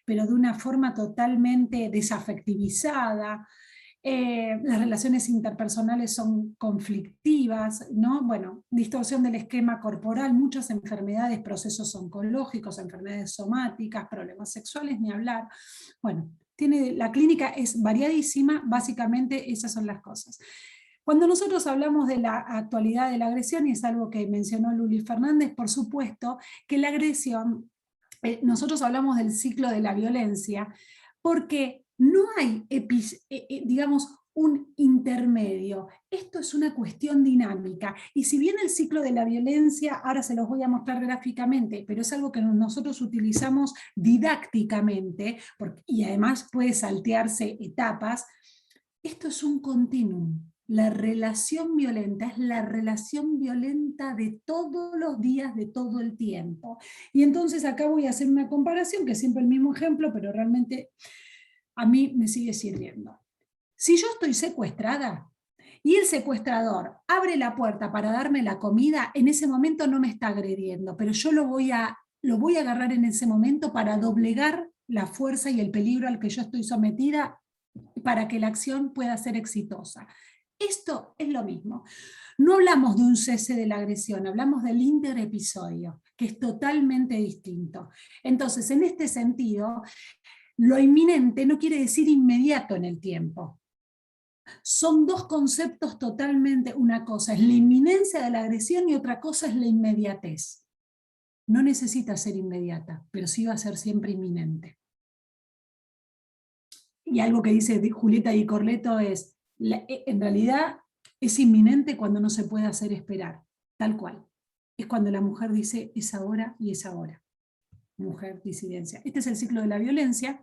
pero de una forma totalmente desafectivizada. Las relaciones interpersonales son conflictivas, ¿no? Bueno, distorsión del esquema corporal, muchas enfermedades, procesos oncológicos, enfermedades somáticas, problemas sexuales, ni hablar. Bueno, la clínica es variadísima, básicamente esas son las cosas. Cuando nosotros hablamos de la actualidad de la agresión, y es algo que mencionó Luli Fernández, por supuesto que la agresión, nosotros hablamos del ciclo de la violencia, porque no hay, digamos, un intermedio. Esto es una cuestión dinámica. Y si bien el ciclo de la violencia, ahora se los voy a mostrar gráficamente, pero es algo que nosotros utilizamos didácticamente, y además puede saltearse etapas, esto es un continuum. La relación violenta es la relación violenta de todos los días, de todo el tiempo. Y entonces acá voy a hacer una comparación, que es siempre el mismo ejemplo, pero realmente a mí me sigue sirviendo. Si yo estoy secuestrada y el secuestrador abre la puerta para darme la comida, en ese momento no me está agrediendo, pero yo lo voy a agarrar en ese momento para doblegar la fuerza y el peligro al que yo estoy sometida, para que la acción pueda ser exitosa. Esto es lo mismo. No hablamos de un cese de la agresión, hablamos del interepisodio, que es totalmente distinto. Entonces, en este sentido, lo inminente no quiere decir inmediato en el tiempo. Son dos conceptos totalmente, una cosa es la inminencia de la agresión y otra cosa es la inmediatez. No necesita ser inmediata, pero sí va a ser siempre inminente. Y algo que dice Julieta Di Corleto es, en realidad es inminente cuando no se puede hacer esperar, tal cual. Es cuando la mujer dice, es ahora y es ahora. Mujer, disidencia. Este es el ciclo de la violencia.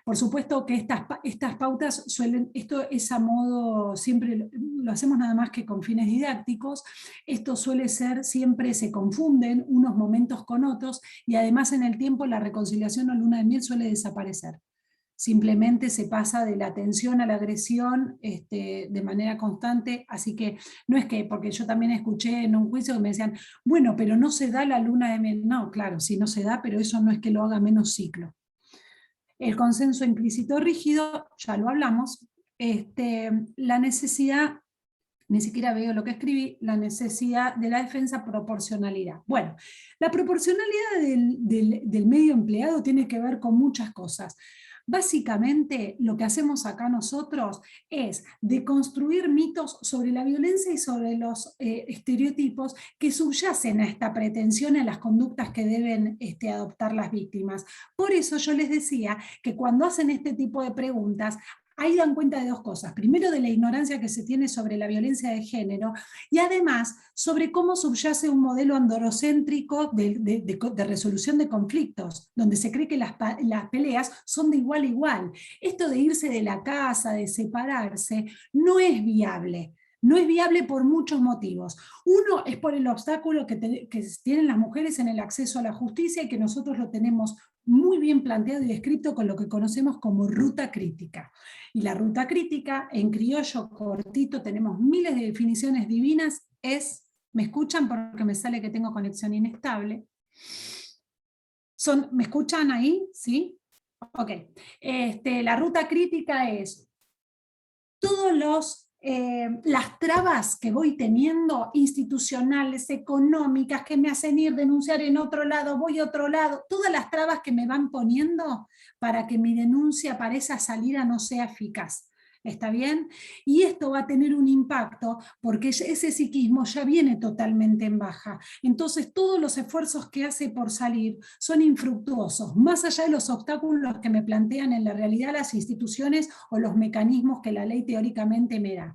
Por supuesto que estas pautas suelen, esto es a modo, siempre lo hacemos nada más que con fines didácticos, esto suele ser, siempre se confunden unos momentos con otros, y además en el tiempo la reconciliación o luna de miel suele desaparecer. Simplemente se pasa de la atención a la agresión de manera constante, así que no es que, porque yo también escuché en un juicio que me decían, bueno, pero no se da la luna de miel. No, claro, sí no se da, pero eso no es que lo haga menos ciclo. El consenso implícito rígido, ya lo hablamos, la necesidad, ni siquiera veo lo que escribí, la necesidad de la defensa, proporcionalidad. Bueno, la proporcionalidad del medio empleado tiene que ver con muchas cosas. Básicamente lo que hacemos acá nosotros es deconstruir mitos sobre la violencia y sobre los estereotipos que subyacen a esta pretensión, a las conductas que deben adoptar las víctimas. Por eso yo les decía que cuando hacen este tipo de preguntas, ahí dan cuenta de dos cosas. Primero, de la ignorancia que se tiene sobre la violencia de género, y además sobre cómo subyace un modelo androcéntrico de resolución de conflictos, donde se cree que las peleas son de igual a igual. Esto de irse de la casa, de separarse, no es viable. No es viable por muchos motivos. Uno es por el obstáculo que tienen las mujeres en el acceso a la justicia, y que nosotros lo tenemos muy bien planteado y descrito con lo que conocemos como ruta crítica. Y la ruta crítica, en criollo cortito, tenemos miles de definiciones divinas, es, ¿me escuchan? Porque me sale que tengo conexión inestable. ¿Me escuchan ahí? ¿Sí? Ok. La ruta crítica es todos las trabas que voy teniendo, institucionales, económicas, que me hacen ir, denunciar en otro lado, voy a otro lado, todas las trabas que me van poniendo para que mi denuncia para esa salida no sea eficaz. ¿Está bien? Y esto va a tener un impacto porque ese psiquismo ya viene totalmente en baja. Entonces todos los esfuerzos que hace por salir son infructuosos, más allá de los obstáculos que me plantean en la realidad las instituciones o los mecanismos que la ley teóricamente me da.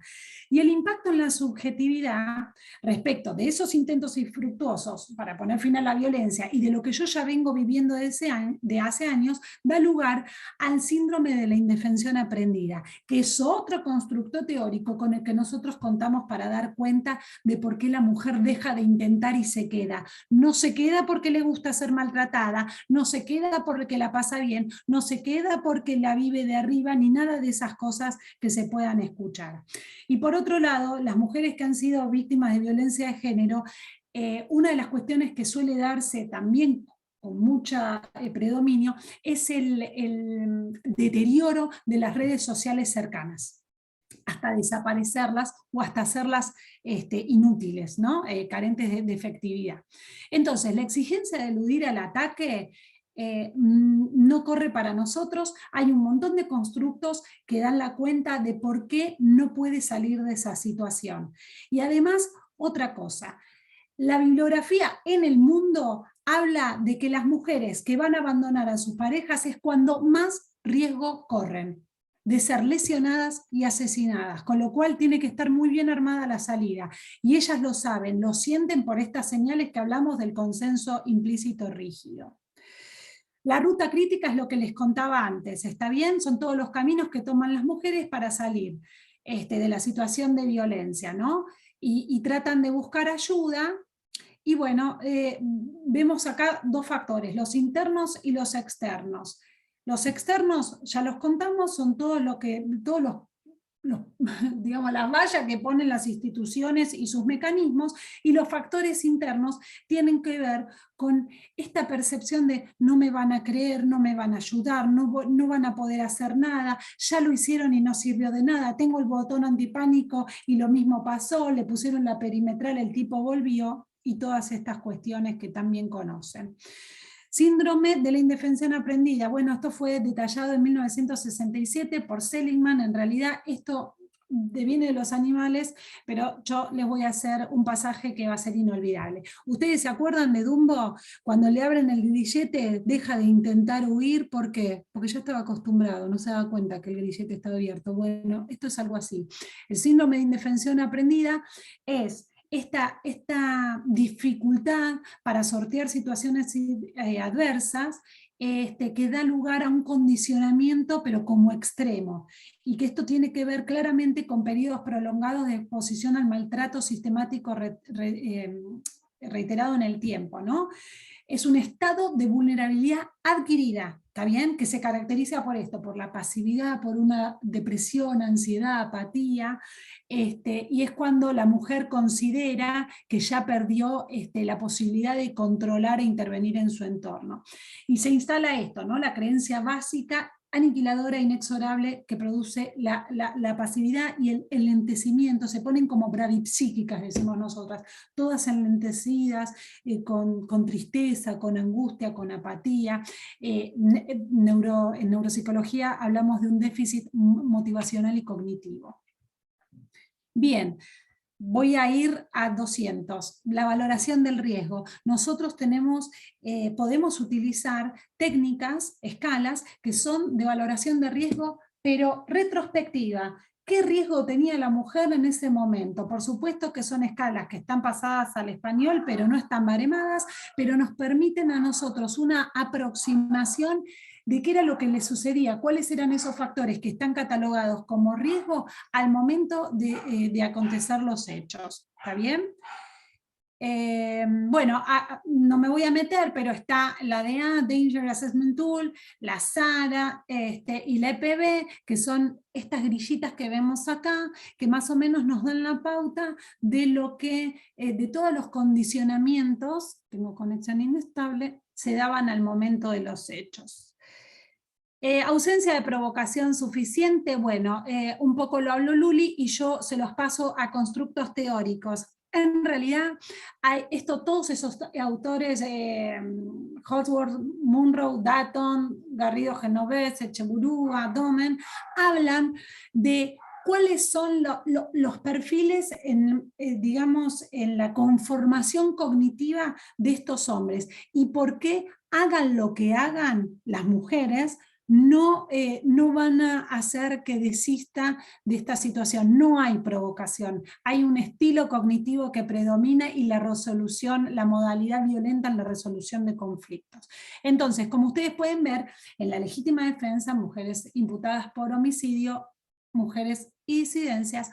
Y el impacto en la subjetividad respecto de esos intentos infructuosos para poner fin a la violencia y de lo que yo ya vengo viviendo de hace años, da lugar al síndrome de la indefensión aprendida, que es otro constructo teórico con el que nosotros contamos para dar cuenta de por qué la mujer deja de intentar y se queda. No se queda porque le gusta ser maltratada, no se queda porque la pasa bien, no se queda porque la vive de arriba, ni nada de esas cosas que se puedan escuchar. Y por otro lado, las mujeres que han sido víctimas de violencia de género, una de las cuestiones que suele darse también con mucho predominio, es el deterioro de las redes sociales cercanas, hasta desaparecerlas o hasta hacerlas inútiles, ¿no? Carentes de efectividad. Entonces, la exigencia de eludir al ataque no corre para nosotros. Hay un montón de constructos que dan la cuenta de por qué no puede salir de esa situación. Y además, otra cosa, la bibliografía en el mundo habla de que las mujeres que van a abandonar a sus parejas es cuando más riesgo corren de ser lesionadas y asesinadas, con lo cual tiene que estar muy bien armada la salida. Y ellas lo saben, lo sienten por estas señales que hablamos del consenso implícito rígido. La ruta crítica es lo que les contaba antes, ¿está bien? Son todos los caminos que toman las mujeres para salir de la situación de violencia, ¿no? Y tratan de buscar ayuda. Y bueno, vemos acá dos factores, los internos y los externos. Los externos, ya los contamos, son todos los digamos, las vallas que ponen las instituciones y sus mecanismos, y los factores internos tienen que ver con esta percepción de no me van a creer, no me van a ayudar, no van a poder hacer nada, ya lo hicieron y no sirvió de nada, tengo el botón antipánico y lo mismo pasó, le pusieron la perimetral, el tipo volvió, y todas estas cuestiones que también conocen. Síndrome de la indefensión aprendida. Bueno, esto fue detallado en 1967 por Seligman. En realidad esto deviene de los animales, pero yo les voy a hacer un pasaje que va a ser inolvidable. ¿Ustedes se acuerdan de Dumbo? Cuando le abren el grillete, deja de intentar huir, ¿por qué? Porque ya estaba acostumbrado, no se daba cuenta que el grillete estaba abierto. Bueno, esto es algo así. El síndrome de indefensión aprendida es esta dificultad para sortear situaciones adversas, que da lugar a un condicionamiento, pero como extremo, y que esto tiene que ver claramente con periodos prolongados de exposición al maltrato sistemático reiterado en el tiempo, ¿no? Es un estado de vulnerabilidad adquirida, ¿está bien? Que se caracteriza por esto, por la pasividad, por una depresión, ansiedad, apatía, y es cuando la mujer considera que ya perdió la posibilidad de controlar e intervenir en su entorno. Y se instala esto, ¿no? La creencia básica aniquiladora e inexorable que produce la pasividad y el enlentecimiento, se ponen como bradipsíquicas, decimos nosotras, todas enlentecidas, con tristeza, con angustia, con apatía. En neuropsicología hablamos de un déficit motivacional y cognitivo. Bien, voy a ir a 200, la valoración del riesgo. Nosotros podemos utilizar técnicas, escalas, que son de valoración de riesgo, pero retrospectiva. ¿Qué riesgo tenía la mujer en ese momento? Por supuesto que son escalas que están pasadas al español, pero no están baremadas, pero nos permiten a nosotros una aproximación de qué era lo que le sucedía, cuáles eran esos factores que están catalogados como riesgo al momento de acontecer los hechos. ¿Está bien? Bueno, no me voy a meter, pero está la DA, Danger Assessment Tool, la SARA y la EPB, que son estas grillitas que vemos acá, que más o menos nos dan la pauta de lo que, de todos los condicionamientos, tengo conexión inestable, se daban al momento de los hechos. Ausencia de provocación suficiente, bueno, un poco lo habló Luli y yo se los paso a constructos teóricos. En realidad, todos esos autores, Holdsworth, Munro, Dutton, Garrido Genovese, Echeburúa, Domen, hablan de cuáles son los perfiles digamos, en la conformación cognitiva de estos hombres y por qué hagan lo que hagan las mujeres, no van a hacer que desista de esta situación. No hay provocación, hay un estilo cognitivo que predomina y la resolución, la modalidad violenta en la resolución de conflictos. Entonces, como ustedes pueden ver, en la legítima defensa, mujeres imputadas por homicidio, mujeres y disidencias,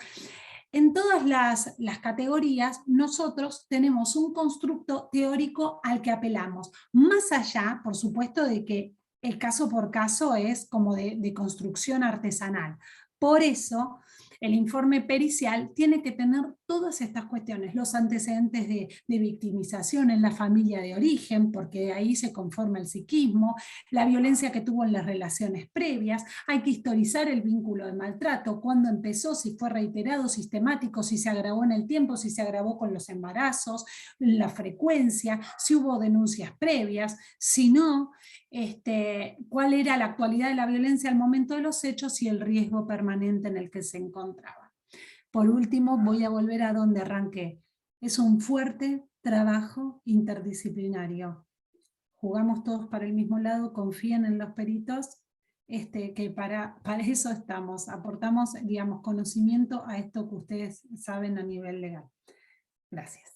en todas las categorías nosotros tenemos un constructo teórico al que apelamos, más allá, por supuesto, de que el caso por caso es como de construcción artesanal. Por eso, el informe pericial tiene que tener todas estas cuestiones, los antecedentes de victimización en la familia de origen, porque ahí se conforma el psiquismo, la violencia que tuvo en las relaciones previas, hay que historizar el vínculo de maltrato, cuándo empezó, si fue reiterado, sistemático, si se agravó en el tiempo, si se agravó con los embarazos, la frecuencia, si hubo denuncias previas, si no, cuál era la actualidad de la violencia al momento de los hechos y el riesgo permanente en el que se encontraba. Por último, voy a volver a donde arranqué. Es un fuerte trabajo interdisciplinario. Jugamos todos para el mismo lado, confíen en los peritos, que para eso estamos, aportamos, digamos, conocimiento a esto que ustedes saben a nivel legal. Gracias.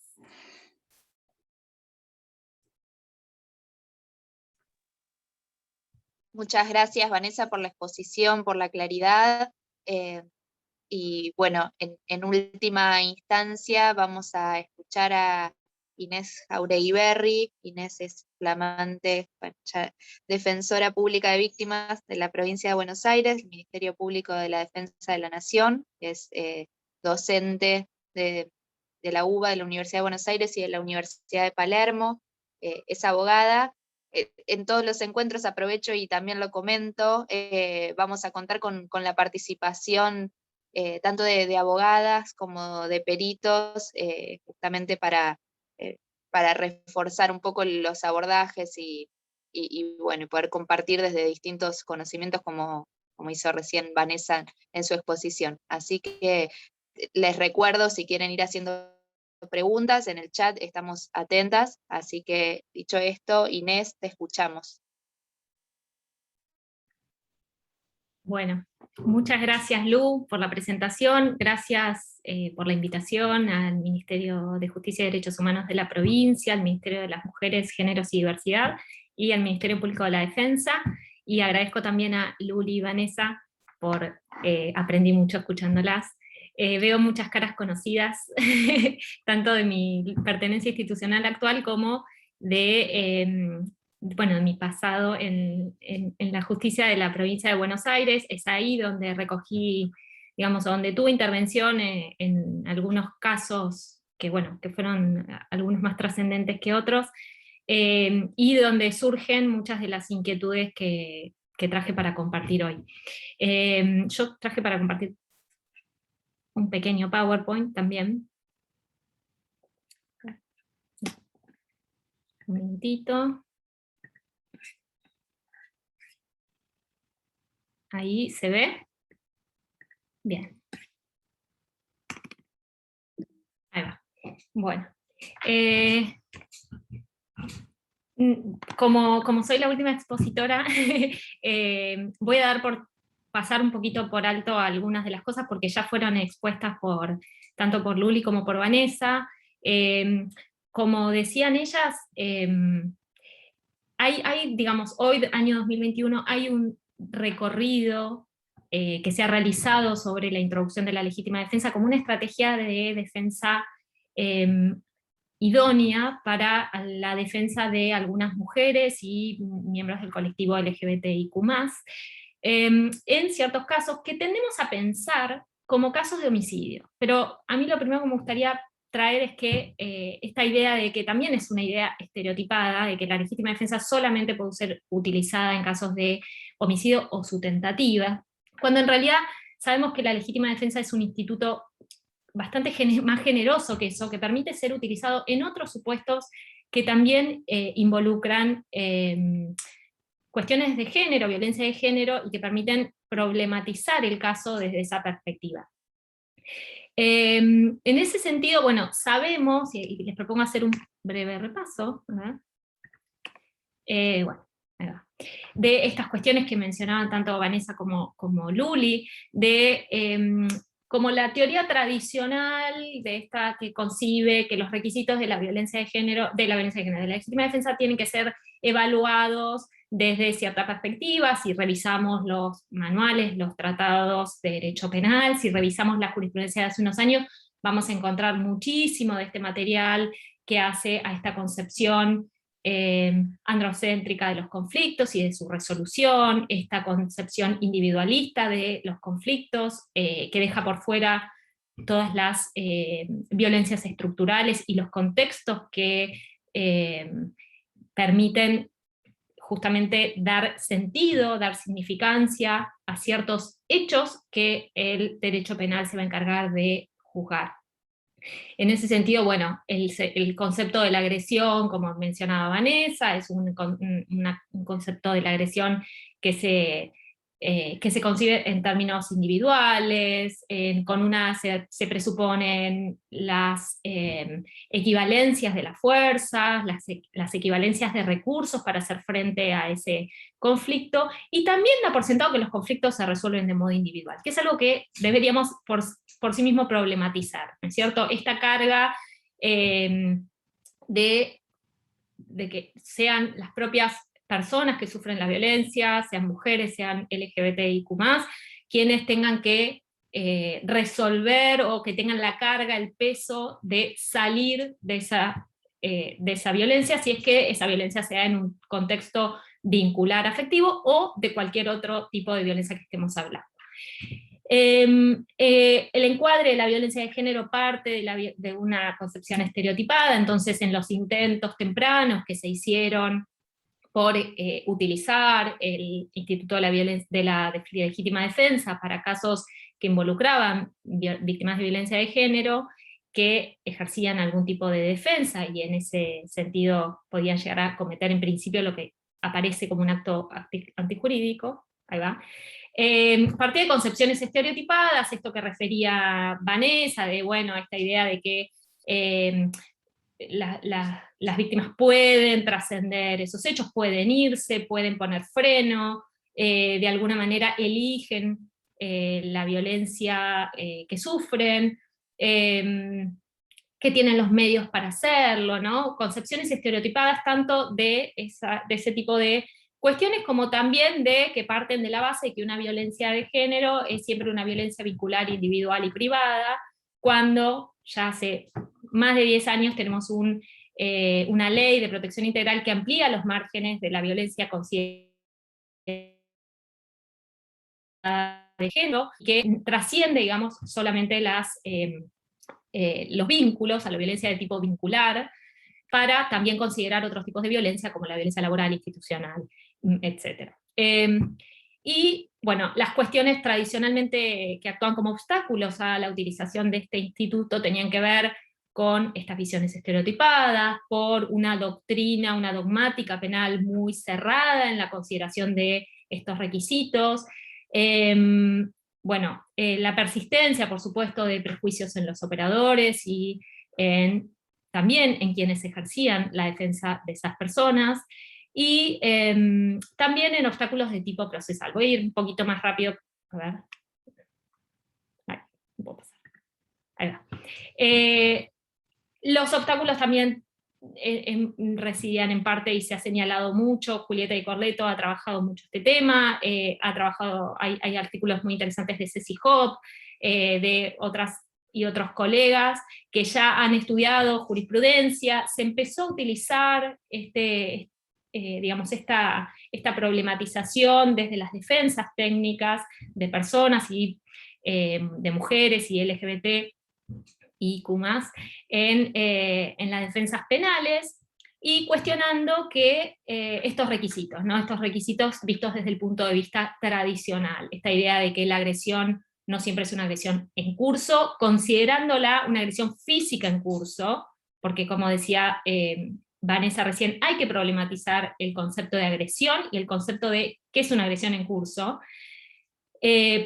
Muchas gracias, Vanessa, por la exposición, por la claridad. Y bueno, en última instancia vamos a escuchar a Inés Jauregui. Inés es flamante defensora pública de víctimas de la provincia de Buenos Aires, Ministerio Público de la Defensa de la Nación, es docente de la UBA, de la Universidad de Buenos Aires y de la Universidad de Palermo, es abogada. En todos los encuentros aprovecho y también lo comento, vamos a contar con la participación tanto de abogadas como de peritos, justamente para reforzar un poco los abordajes y bueno, poder compartir desde distintos conocimientos como como hizo recién Vanessa en su exposición. Así que les recuerdo, si quieren ir haciendo preguntas en el chat, estamos atentas. Así que, dicho esto, Inés, te escuchamos. Bueno, muchas gracias Lu por la presentación, gracias por la invitación al Ministerio de Justicia y Derechos Humanos de la provincia, al Ministerio de las Mujeres, Géneros y Diversidad y al Ministerio Público de la Defensa, y agradezco también a Luli y Vanessa aprendí mucho escuchándolas. Veo muchas caras conocidas, tanto de mi pertenencia institucional actual como de mi pasado en la justicia de la provincia de Buenos Aires. Es ahí donde recogí, digamos, donde tuve intervención en algunos casos que fueron algunos más trascendentes que otros, y donde surgen muchas de las inquietudes que traje para compartir hoy. Yo traje para compartir un pequeño PowerPoint también. Un minutito. Ahí se ve. Bien. Ahí va. Bueno. Como soy la última expositora, voy a pasar un poquito por alto algunas de las cosas porque ya fueron expuestas tanto por Luli como por Vanessa. Como decían ellas, digamos, hoy, año 2021, hay un recorrido que se ha realizado sobre la introducción de la legítima defensa como una estrategia de defensa idónea para la defensa de algunas mujeres y miembros del colectivo LGBTIQ+, en ciertos casos que tendemos a pensar como casos de homicidio. Pero a mí lo primero que me gustaría traer es que esta idea de que también es una idea estereotipada, de que la legítima defensa solamente puede ser utilizada en casos de homicidio o su tentativa, cuando en realidad sabemos que la legítima defensa es un instituto bastante más generoso que eso, que permite ser utilizado en otros supuestos que también involucran cuestiones de género, violencia de género, y que permiten problematizar el caso desde esa perspectiva. En ese sentido, bueno, sabemos, y les propongo hacer un breve repaso, de estas cuestiones que mencionaban tanto Vanessa como Luli, de como la teoría tradicional de esta que concibe que los requisitos de la violencia de género, de la legítima defensa tienen que ser evaluados desde cierta perspectiva. Si revisamos los manuales, los tratados de derecho penal, si revisamos la jurisprudencia de hace unos años, vamos a encontrar muchísimo de este material que hace a esta concepción androcéntrica de los conflictos y de su resolución, esta concepción individualista de los conflictos, que deja por fuera todas las violencias estructurales y los contextos que permiten justamente dar sentido, dar significancia a ciertos hechos que el derecho penal se va a encargar de juzgar. En ese sentido, bueno, el concepto de la agresión, como mencionaba Vanessa, es un concepto de la agresión que se concibe en términos individuales, se presuponen las equivalencias de las fuerzas, las equivalencias de recursos para hacer frente a ese conflicto, y también da por sentado que los conflictos se resuelven de modo individual, que es algo que deberíamos por sí mismo problematizar, ¿no es cierto? Esta carga de que sean las propias personas que sufren la violencia, sean mujeres, sean LGBTIQ+, quienes tengan que resolver o que tengan la carga, el peso de salir de esa violencia, si es que esa violencia sea en un contexto vincular afectivo o de cualquier otro tipo de violencia que estemos hablando. El encuadre de la violencia de género parte de una concepción estereotipada. Entonces en los intentos tempranos que se hicieron por utilizar el Instituto de la Legítima Defensa para casos que involucraban víctimas de violencia de género, que ejercían algún tipo de defensa, y en ese sentido podían llegar a cometer en principio lo que aparece como un acto antijurídico, ahí va. Partía de concepciones estereotipadas, esto que refería Vanessa, de bueno, esta idea de que las víctimas pueden trascender esos hechos, pueden irse, pueden poner freno, de alguna manera eligen la violencia que sufren, que tienen los medios para hacerlo, ¿no? Concepciones estereotipadas tanto de ese tipo de cuestiones como también de que parten de la base de que una violencia de género es siempre una violencia vincular, individual y privada, cuando ya hace más de 10 años tenemos una ley de protección integral que amplía los márgenes de la violencia considerada de género, que trasciende, digamos, solamente los vínculos a la violencia de tipo vincular, para también considerar otros tipos de violencia, como la violencia laboral, institucional, etc. Y, bueno, las cuestiones tradicionalmente que actúan como obstáculos a la utilización de este instituto tenían que ver con estas visiones estereotipadas, por una doctrina, una dogmática penal muy cerrada en la consideración de estos requisitos, bueno, la persistencia, por supuesto, de prejuicios en los operadores y también en quienes ejercían la defensa de esas personas, y también en obstáculos de tipo procesal. Voy a ir un poquito más rápido, a ver. Ahí, no puedo pasar. Ahí va. Los obstáculos también residían en parte, y se ha señalado mucho, Julieta Di Corleto ha trabajado mucho este tema, hay artículos muy interesantes de Ceci Hop, de otras y otros colegas que ya han estudiado jurisprudencia. Se empezó a utilizar digamos, esta problematización desde las defensas técnicas de personas y de mujeres y LGBT y Q+, en las defensas penales, y cuestionando que estos requisitos, ¿no? Estos requisitos vistos desde el punto de vista tradicional, esta idea de que la agresión no siempre es una agresión en curso, considerándola una agresión física en curso, porque como decía Vanessa recién, hay que problematizar el concepto de agresión y el concepto de qué es una agresión en curso,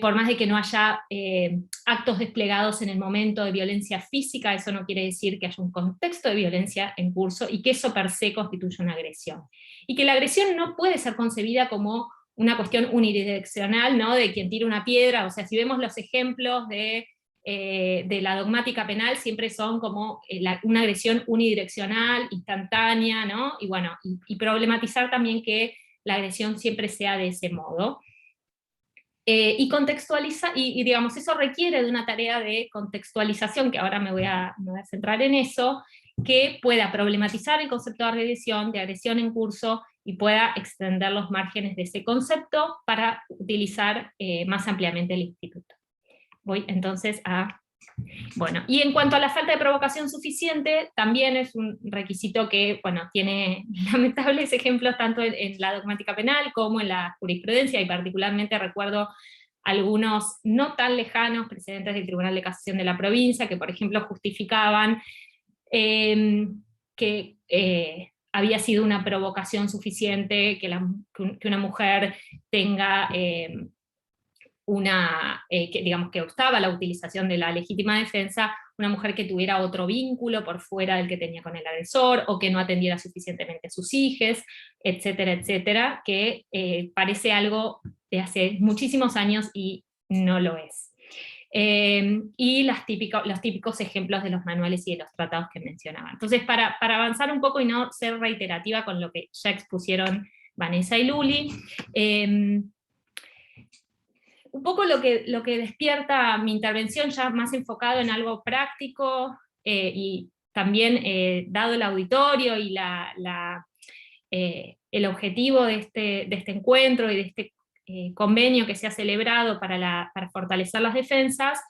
por más de que no haya actos desplegados en el momento de violencia física, eso no quiere decir que haya un contexto de violencia en curso, y que eso per se constituye una agresión. Y que la agresión no puede ser concebida como una cuestión unidireccional, ¿no? De quien tira una piedra. O sea, si vemos los ejemplos de la dogmática penal, siempre son como una agresión unidireccional, instantánea, ¿no? Y bueno, y problematizar también que la agresión siempre sea de ese modo. Y contextualiza, y digamos, eso requiere de una tarea de contextualización, que ahora me voy a centrar en eso, que pueda problematizar el concepto de agresión en curso, y pueda extender los márgenes de ese concepto para utilizar más ampliamente el instituto. Voy entonces a... Bueno, y en cuanto a la falta de provocación suficiente, también es un requisito que, bueno, tiene lamentables ejemplos tanto en la dogmática penal como en la jurisprudencia, y particularmente recuerdo algunos no tan lejanos precedentes del Tribunal de Casación de la provincia, que por ejemplo justificaban que había sido una provocación suficiente que una mujer tenga... digamos, que obstaba la utilización de la legítima defensa, una mujer que tuviera otro vínculo por fuera del que tenía con el agresor, o que no atendiera suficientemente a sus hijos, etcétera, etcétera, que parece algo de hace muchísimos años y no lo es. Y los típicos ejemplos de los manuales y de los tratados que mencionaba. Entonces, para avanzar un poco y no ser reiterativa con lo que ya expusieron Vanessa y Luli, un poco lo que despierta mi intervención, ya más enfocado en algo práctico, y también dado el auditorio y el objetivo de este encuentro y de este convenio que se ha celebrado para fortalecer las defensas,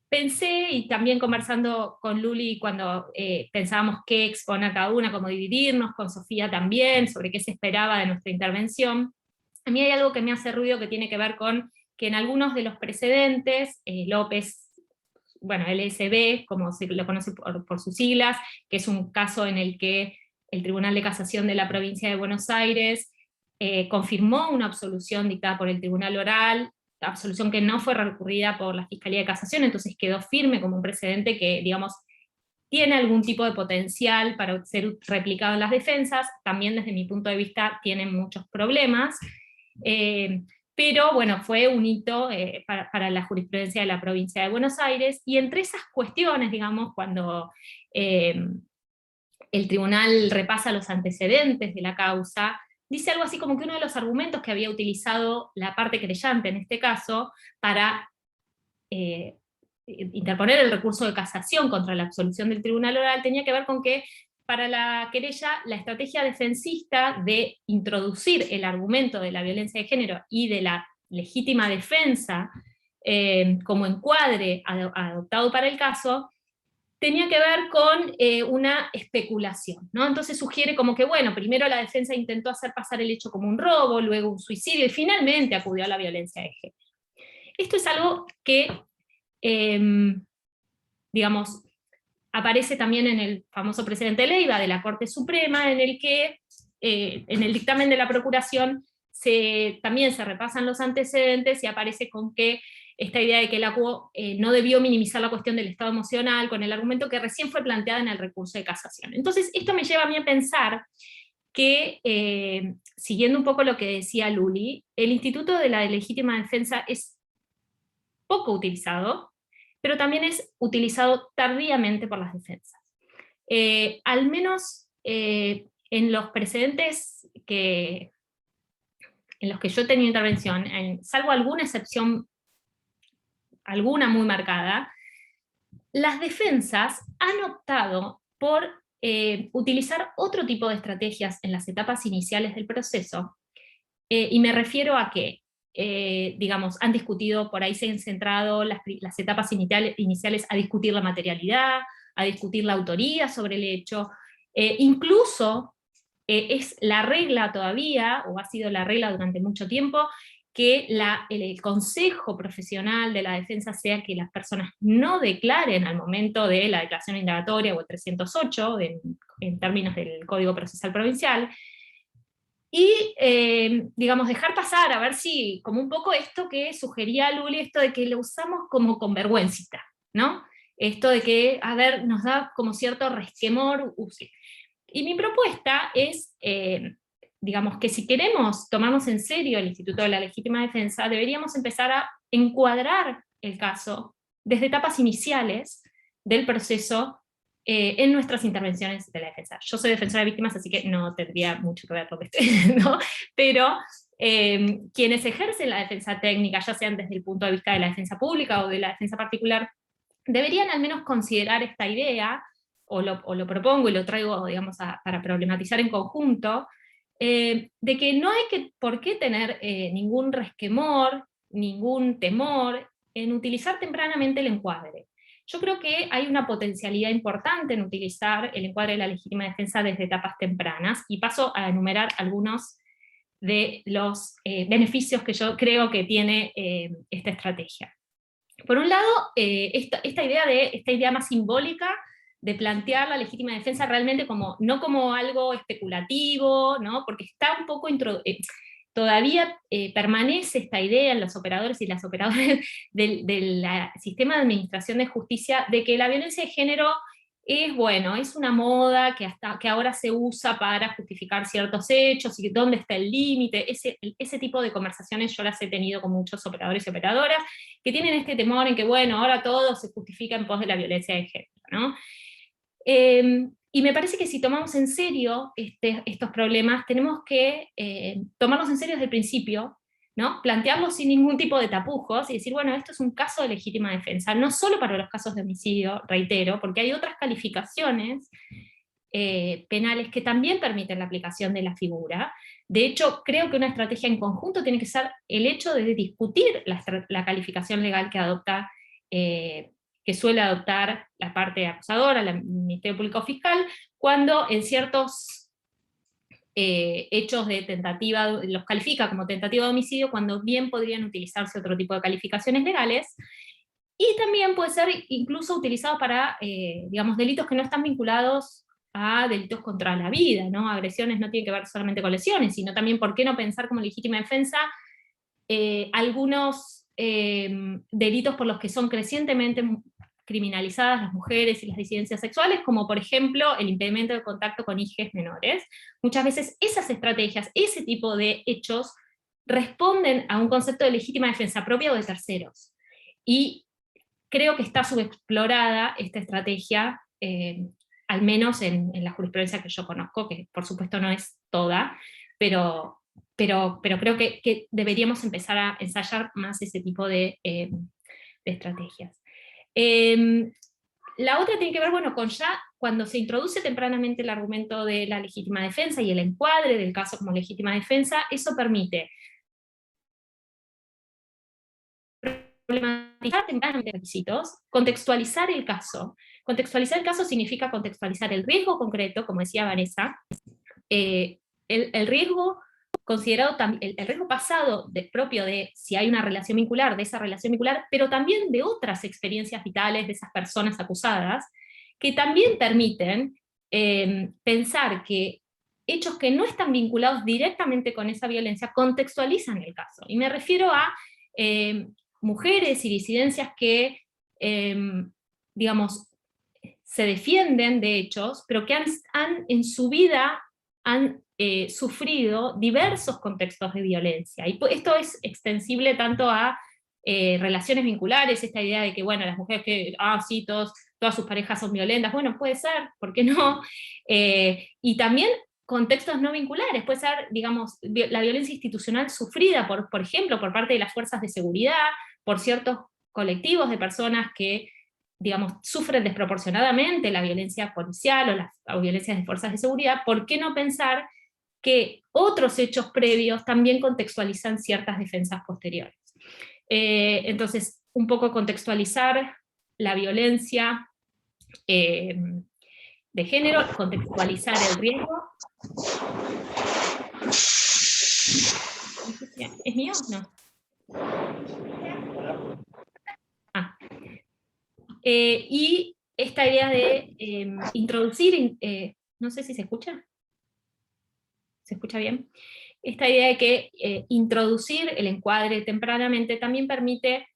pensé, y también conversando con Luli cuando pensábamos qué exponer cada una, cómo dividirnos, con Sofía también, sobre qué se esperaba de nuestra intervención. A mí hay algo que me hace ruido que tiene que ver con que en algunos de los precedentes, López, bueno, LSB, como se lo conoce por sus siglas, que es un caso en el que el Tribunal de Casación de la Provincia de Buenos Aires confirmó una absolución dictada por el Tribunal Oral, absolución que no fue recurrida por la Fiscalía de Casación, entonces quedó firme como un precedente que, digamos, tiene algún tipo de potencial para ser replicado en las defensas. También desde mi punto de vista tiene muchos problemas, pero bueno, fue un hito para la jurisprudencia de la provincia de Buenos Aires, y entre esas cuestiones, digamos, cuando el tribunal repasa los antecedentes de la causa, dice algo así como que uno de los argumentos que había utilizado la parte querellante en este caso para interponer el recurso de casación contra la absolución del Tribunal Oral tenía que ver con que para la querella la estrategia defensista de introducir el argumento de la violencia de género y de la legítima defensa como encuadre adoptado para el caso, tenía que ver con una especulación, ¿no? Entonces sugiere como que, bueno, primero la defensa intentó hacer pasar el hecho como un robo, luego un suicidio, y finalmente acudió a la violencia de género. Esto es algo que, digamos, aparece también en el famoso precedente Leiva de la Corte Suprema, en el que, en el dictamen de la Procuración, también se repasan los antecedentes y aparece con que esta idea de que el ACUO no debió minimizar la cuestión del estado emocional, con el argumento que recién fue planteada en el recurso de casación. Entonces, esto me lleva a mí a pensar que, siguiendo un poco lo que decía Luli, el instituto de la legítima defensa es poco utilizado, pero también es utilizado tardíamente por las defensas. Al menos en los precedentes en los que yo he tenido intervención, salvo alguna excepción, alguna muy marcada, las defensas han optado por utilizar otro tipo de estrategias en las etapas iniciales del proceso, y me refiero a que, digamos, han discutido, por ahí se han centrado las etapas iniciales a discutir la materialidad, a discutir la autoría sobre el hecho, incluso es la regla todavía, o ha sido la regla durante mucho tiempo, que el consejo profesional de la defensa sea que las personas no declaren al momento de la declaración indagatoria o el 308, en términos del Código Procesal Provincial, y, digamos, dejar pasar, a ver si, como un poco esto que sugería Luli, esto de que lo usamos como con vergüencita, ¿no? Esto de que, a ver, nos da como cierto resquemor. Y mi propuesta es, digamos, que si queremos tomarnos en serio el Instituto de la Legítima Defensa, deberíamos empezar a encuadrar el caso desde etapas iniciales del proceso en nuestras intervenciones de la defensa. Yo soy defensora de víctimas, así que no tendría mucho que ver lo que estoy diciendo, pero quienes ejercen la defensa técnica, ya sean desde el punto de vista de la defensa pública o de la defensa particular, deberían al menos considerar esta idea, o lo propongo y lo traigo, digamos, para problematizar en conjunto, de que no hay por qué tener ningún resquemor, ningún temor en utilizar tempranamente el encuadre. Yo creo que hay una potencialidad importante en utilizar el encuadre de la legítima defensa desde etapas tempranas, y paso a enumerar algunos de los beneficios que yo creo que tiene esta estrategia. Por un lado, esta idea más simbólica de plantear la legítima defensa realmente no como algo especulativo, ¿no? Porque está un poco todavía permanece esta idea en los operadores y las operadoras del sistema de administración de justicia de que la violencia de género es una moda que ahora se usa para justificar ciertos hechos, y dónde está el límite. Ese tipo de conversaciones yo las he tenido con muchos operadores y operadoras que tienen este temor en que, bueno, ahora todo se justifica en pos de la violencia de género, ¿no? Y me parece que si tomamos en serio estos problemas, tenemos que tomarlos en serio desde el principio, ¿no? Plantearlos sin ningún tipo de tapujos y decir, bueno, esto es un caso de legítima defensa, no solo para los casos de homicidio, reitero, porque hay otras calificaciones penales que también permiten la aplicación de la figura. De hecho, creo que una estrategia en conjunto tiene que ser el hecho de discutir la calificación legal que suele adoptar la parte acusadora, el Ministerio Público Fiscal, cuando en ciertos hechos de tentativa, los califica como tentativa de homicidio, cuando bien podrían utilizarse otro tipo de calificaciones legales, y también puede ser incluso utilizado para, digamos, delitos que no están vinculados a delitos contra la vida, ¿no? Agresiones no tienen que ver solamente con lesiones, sino también, ¿por qué no pensar como legítima defensa algunos delitos por los que son crecientemente criminalizadas las mujeres y las disidencias sexuales, como por ejemplo el impedimento de contacto con hijes menores? Muchas veces esas estrategias, ese tipo de hechos, responden a un concepto de legítima defensa propia o de terceros. Y creo que está subexplorada esta estrategia, al menos en la jurisprudencia que yo conozco, que por supuesto no es toda, pero creo que deberíamos empezar a ensayar más ese tipo de estrategias. La otra tiene que ver, bueno, con ya cuando se introduce tempranamente el argumento de la legítima defensa y el encuadre del caso como legítima defensa, eso permite problematizar tempranamente requisitos, contextualizar el caso. Contextualizar el caso significa contextualizar el riesgo concreto, como decía Vanessa, el riesgo considerado, el riesgo pasado propio de si hay una relación vincular, de esa relación vincular, pero también de otras experiencias vitales de esas personas acusadas, que también permiten pensar que hechos que no están vinculados directamente con esa violencia contextualizan el caso. Y me refiero a mujeres y disidencias que, digamos, se defienden de hechos, pero que en su vida han sufrido diversos contextos de violencia. Y esto es extensible tanto a relaciones vinculares, esta idea de que, bueno, las mujeres que, sí, todas sus parejas son violentas, bueno, puede ser, ¿por qué no? Y también contextos no vinculares, puede ser, digamos, la violencia institucional sufrida, por ejemplo, por parte de las fuerzas de seguridad, por ciertos colectivos de personas que, digamos, sufren desproporcionadamente la violencia policial o las violencias de fuerzas de seguridad. ¿Por qué no pensar que otros hechos previos también contextualizan ciertas defensas posteriores? Entonces, un poco contextualizar la violencia de género, contextualizar el riesgo. ¿Es mío? No. Y esta idea de introducir, no sé si se escucha. ¿Se escucha bien? Esta idea de que introducir el encuadre tempranamente también permite,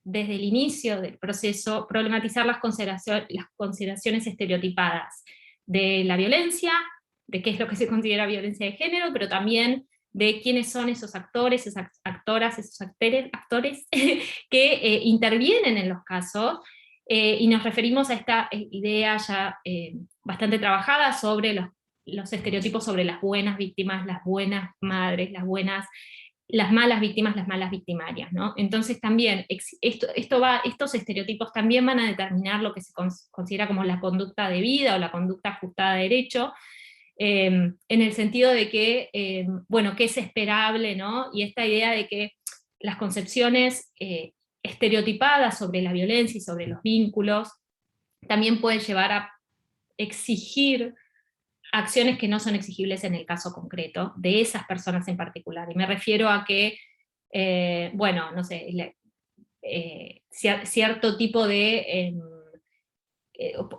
desde el inicio del proceso, problematizar las consideraciones estereotipadas de la violencia, de qué es lo que se considera violencia de género, pero también de quiénes son esos actores, esas actoras, esos actores que intervienen en los casos, y nos referimos a esta idea ya bastante trabajada sobre los estereotipos sobre las buenas víctimas, las buenas madres, las malas víctimas, las malas victimarias, ¿no? Entonces también, estos estereotipos también van a determinar lo que se considera como la conducta debida o la conducta ajustada a derecho, en el sentido de que, bueno, qué es esperable, ¿no? Y esta idea de que las concepciones estereotipadas sobre la violencia y sobre los vínculos también pueden llevar a exigir acciones que no son exigibles en el caso concreto, de esas personas en particular. Y me refiero a que, bueno, no sé, cierto tipo de...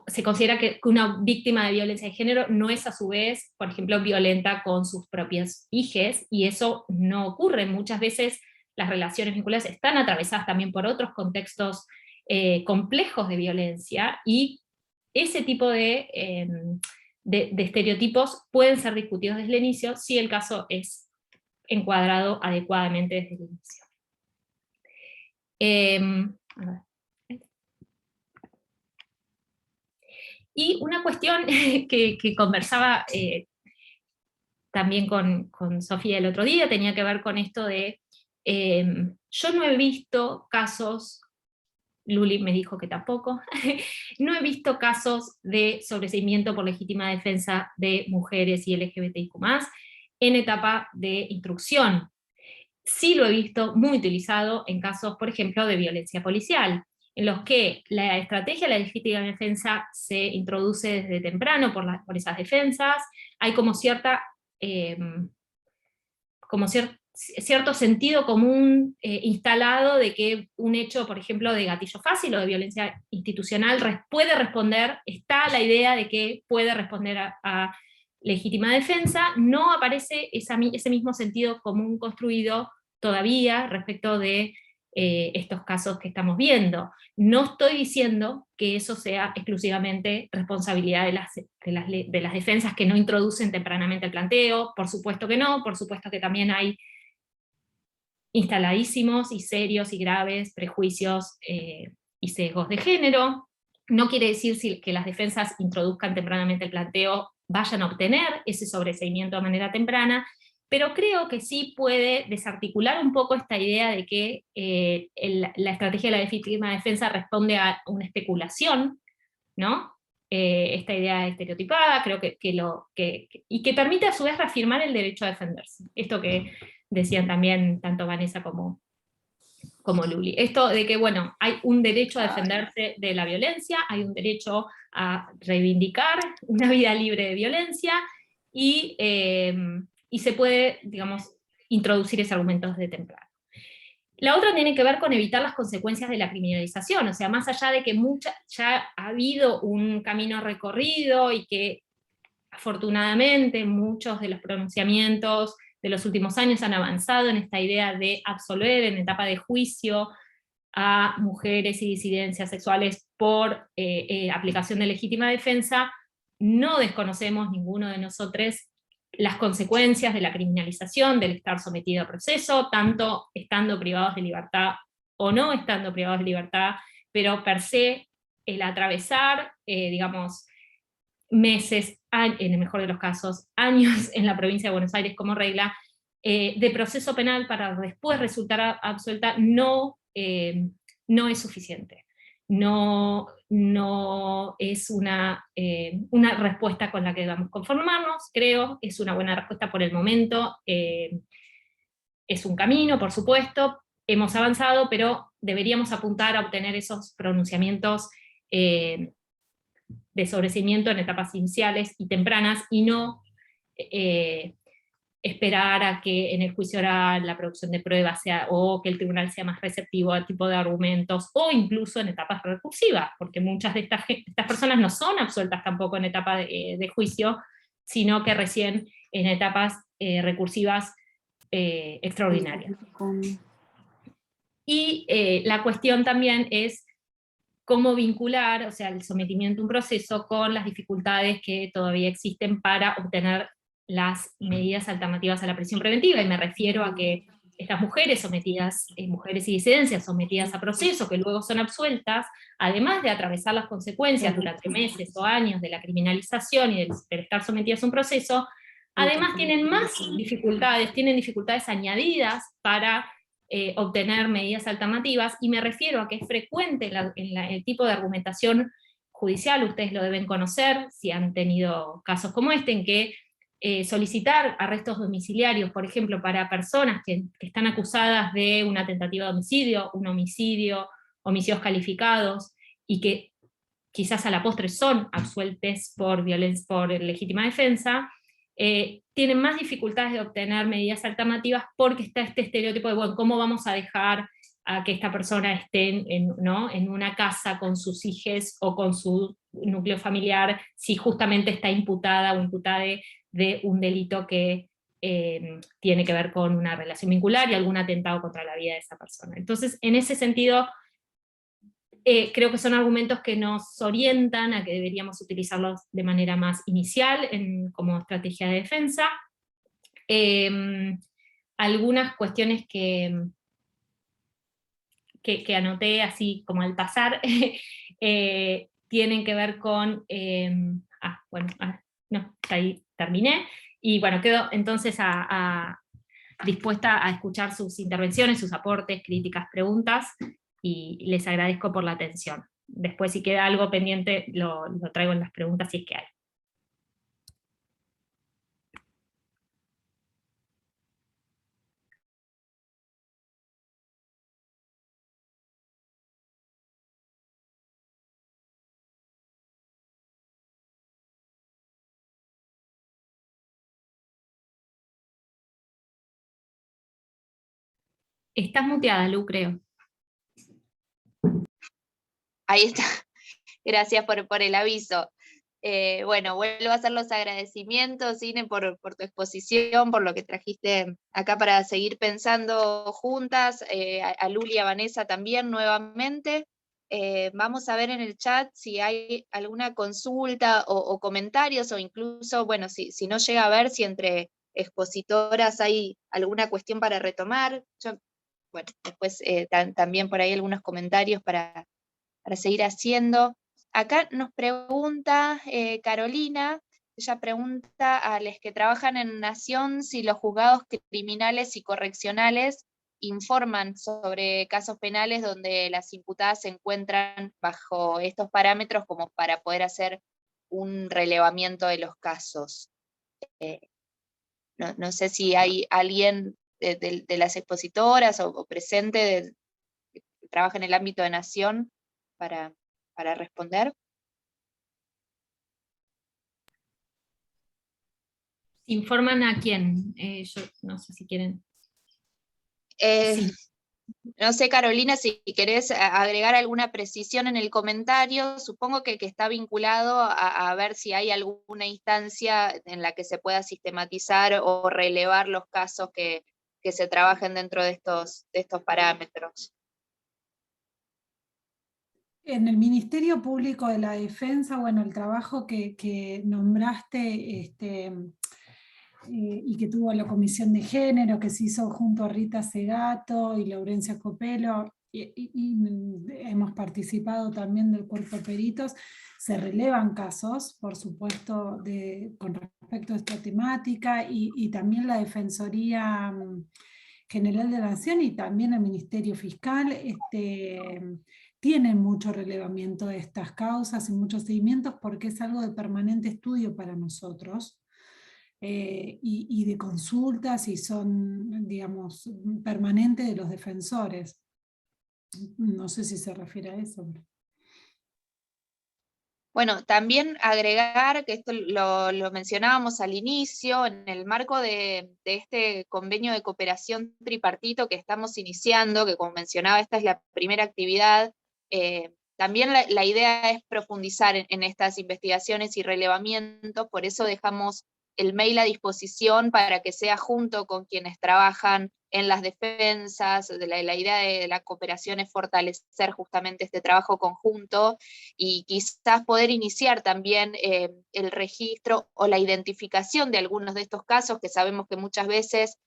se considera que una víctima de violencia de género no es a su vez, por ejemplo, violenta con sus propias hijes, y eso no ocurre. Muchas veces las relaciones vinculares están atravesadas también por otros contextos complejos de violencia, y ese tipo de estereotipos pueden ser discutidos desde el inicio si el caso es encuadrado adecuadamente desde el inicio. A ver. Y una cuestión que conversaba también con Sofía el otro día, tenía que ver con esto de, yo no he visto casos, Luli me dijo que tampoco, no he visto casos de sobreseimiento por legítima defensa de mujeres y LGBTIQ+, en etapa de instrucción. Sí lo he visto muy utilizado en casos, por ejemplo, de violencia policial, en los que la estrategia de la legítima defensa se introduce desde temprano por esas defensas. Hay como cierto sentido común instalado de que un hecho, por ejemplo, de gatillo fácil o de violencia institucional puede responder, está la idea de que puede responder a legítima defensa, no aparece ese mismo sentido común construido todavía respecto de estos casos que estamos viendo. No estoy diciendo que eso sea exclusivamente responsabilidad de las defensas que no introducen tempranamente el planteo, por supuesto que no, por supuesto que también hay instaladísimos y serios y graves prejuicios y sesgos de género. No quiere decir que las defensas introduzcan tempranamente el planteo vayan a obtener ese sobreseimiento de manera temprana, pero creo que sí puede desarticular un poco esta idea de que la estrategia de la legítima defensa responde a una especulación, ¿no? Esta idea estereotipada, creo y que permite a su vez reafirmar el derecho a defenderse. Esto que decían también tanto Vanessa como Luli. Esto de que, bueno, hay un derecho a defenderse de la violencia, hay un derecho a reivindicar una vida libre de violencia, y se puede, digamos, introducir ese argumento desde temprano. La otra tiene que ver con evitar las consecuencias de la criminalización, o sea, más allá de que ya ha habido un camino recorrido y que afortunadamente muchos de los pronunciamientos de los últimos años han avanzado en esta idea de absolver en etapa de juicio a mujeres y disidencias sexuales por aplicación de legítima defensa, no desconocemos ninguno de nosotros las consecuencias de la criminalización, del estar sometido a proceso, tanto estando privados de libertad o no estando privados de libertad, pero per se el atravesar, digamos, meses, en el mejor de los casos, años en la provincia de Buenos Aires como regla, de proceso penal para después resultar absuelta, no es suficiente. No es una respuesta con la que debamos conformarnos, creo, es una buena respuesta por el momento, es un camino, por supuesto, hemos avanzado, pero deberíamos apuntar a obtener esos pronunciamientos de sobreseimiento en etapas iniciales y tempranas, y no esperar a que en el juicio oral la producción de pruebas o que el tribunal sea más receptivo a tipo de argumentos, o incluso en etapas recursivas, porque muchas de estas personas no son absueltas tampoco en etapa de juicio, sino que recién en etapas recursivas extraordinarias. Y la cuestión también es cómo vincular, o sea, el sometimiento a un proceso con las dificultades que todavía existen para obtener las medidas alternativas a la prisión preventiva, y me refiero a que estas mujeres mujeres y disidencias sometidas a proceso, que luego son absueltas, además de atravesar las consecuencias durante meses o años de la criminalización y de estar sometidas a un proceso, además tienen más dificultades, tienen dificultades añadidas para obtener medidas alternativas, y me refiero a que es frecuente el tipo de argumentación judicial, ustedes lo deben conocer, si han tenido casos como este, en que solicitar arrestos domiciliarios, por ejemplo, para personas que están acusadas de una tentativa de homicidio, un homicidio, homicidios calificados, y que quizás a la postre son absueltes por legítima defensa, tienen más dificultades de obtener medidas alternativas porque está este estereotipo de, bueno, ¿cómo vamos a dejar a que esta persona esté en una casa con sus hijos o con su núcleo familiar si justamente está imputada o imputada de un delito que tiene que ver con una relación vincular y algún atentado contra la vida de esa persona? Entonces, en ese sentido, creo que son argumentos que nos orientan a que deberíamos utilizarlos de manera más inicial como estrategia de defensa. Algunas cuestiones que anoté así como al pasar tienen que ver con... no, ahí terminé, y bueno, quedo entonces dispuesta a escuchar sus intervenciones, sus aportes, críticas, preguntas, y les agradezco por la atención. Después, si queda algo pendiente, lo traigo en las preguntas si es que hay. Estás muteada, Lu, creo. Ahí está. Gracias por el aviso. Bueno, vuelvo a hacer los agradecimientos, Ine, por tu exposición, por lo que trajiste acá para seguir pensando juntas, a Luli y a Vanessa también nuevamente. Vamos a ver en el chat si hay alguna consulta o comentarios, o incluso, bueno, si no llega a ver, si entre expositoras hay alguna cuestión para retomar. Bueno, después también por ahí algunos comentarios para seguir haciendo. Acá nos pregunta Carolina, ella pregunta a los que trabajan en Nación si los juzgados criminales y correccionales informan sobre casos penales donde las imputadas se encuentran bajo estos parámetros como para poder hacer un relevamiento de los casos. No sé si hay alguien de las expositoras o presente que trabaja en el ámbito de Nación para responder. ¿Informan a quién? Yo no sé si quieren. Sí. No sé, Carolina, si querés agregar alguna precisión en el comentario, supongo que está vinculado a ver si hay alguna instancia en la que se pueda sistematizar o relevar los casos que se trabajen dentro de estos parámetros. En el Ministerio Público de la Defensa, bueno, el trabajo que nombraste y que tuvo la Comisión de Género, que se hizo junto a Rita Segato y Laurencia Copelo, y hemos participado también del Cuerpo de Peritos, se relevan casos, por supuesto, con respecto a esta temática, y también la Defensoría General de la Nación y también el Ministerio Fiscal tienen mucho relevamiento de estas causas y muchos seguimientos porque es algo de permanente estudio para nosotros y de consultas, y son, digamos, permanentes de los defensores. No sé si se refiere a eso. Bueno, también agregar, que esto lo mencionábamos al inicio, en el marco de este convenio de cooperación tripartito que estamos iniciando, que como mencionaba, esta es la primera actividad, también la idea es profundizar en estas investigaciones y relevamientos, por eso dejamos el mail a disposición para que sea junto con quienes trabajan en las defensas. La idea de la cooperación es fortalecer justamente este trabajo conjunto y quizás poder iniciar también el registro o la identificación de algunos de estos casos que sabemos que muchas veces,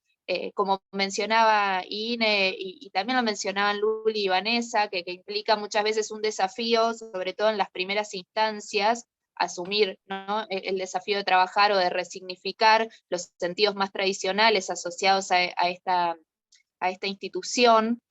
como mencionaba Ine y también lo mencionaban Luli y Vanessa, que implica muchas veces un desafío, sobre todo en las primeras instancias, asumir, ¿no?, el desafío de trabajar o de resignificar los sentidos más tradicionales asociados a esta institución.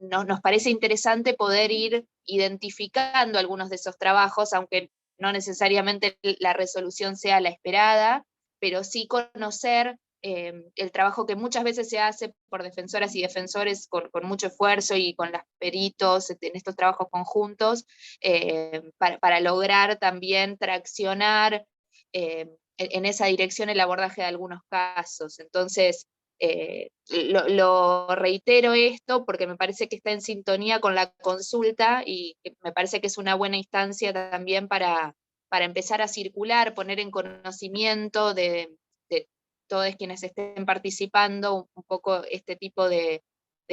Nos parece interesante poder ir identificando algunos de esos trabajos, aunque no necesariamente la resolución sea la esperada, pero sí conocer el trabajo que muchas veces se hace por defensoras y defensores con mucho esfuerzo y con los peritos en estos trabajos conjuntos, para lograr también traccionar en esa dirección el abordaje de algunos casos. Entonces, lo reitero esto porque me parece que está en sintonía con la consulta y que me parece que es una buena instancia también para empezar a circular, poner en conocimiento de todos quienes estén participando un poco este tipo de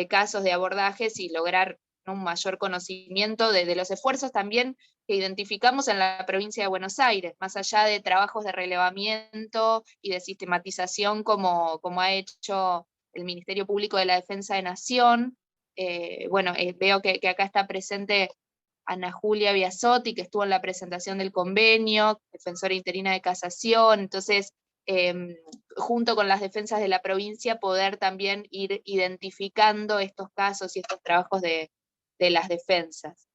casos, de abordajes, y lograr un mayor conocimiento de los esfuerzos también que identificamos en la provincia de Buenos Aires, más allá de trabajos de relevamiento y de sistematización como ha hecho el Ministerio Público de la Defensa de Nación. Bueno, veo que acá está presente Ana Julia Biasotti, que estuvo en la presentación del convenio, defensora interina de casación. Entonces, junto con las defensas de la provincia, poder también ir identificando estos casos y estos trabajos de las defensas.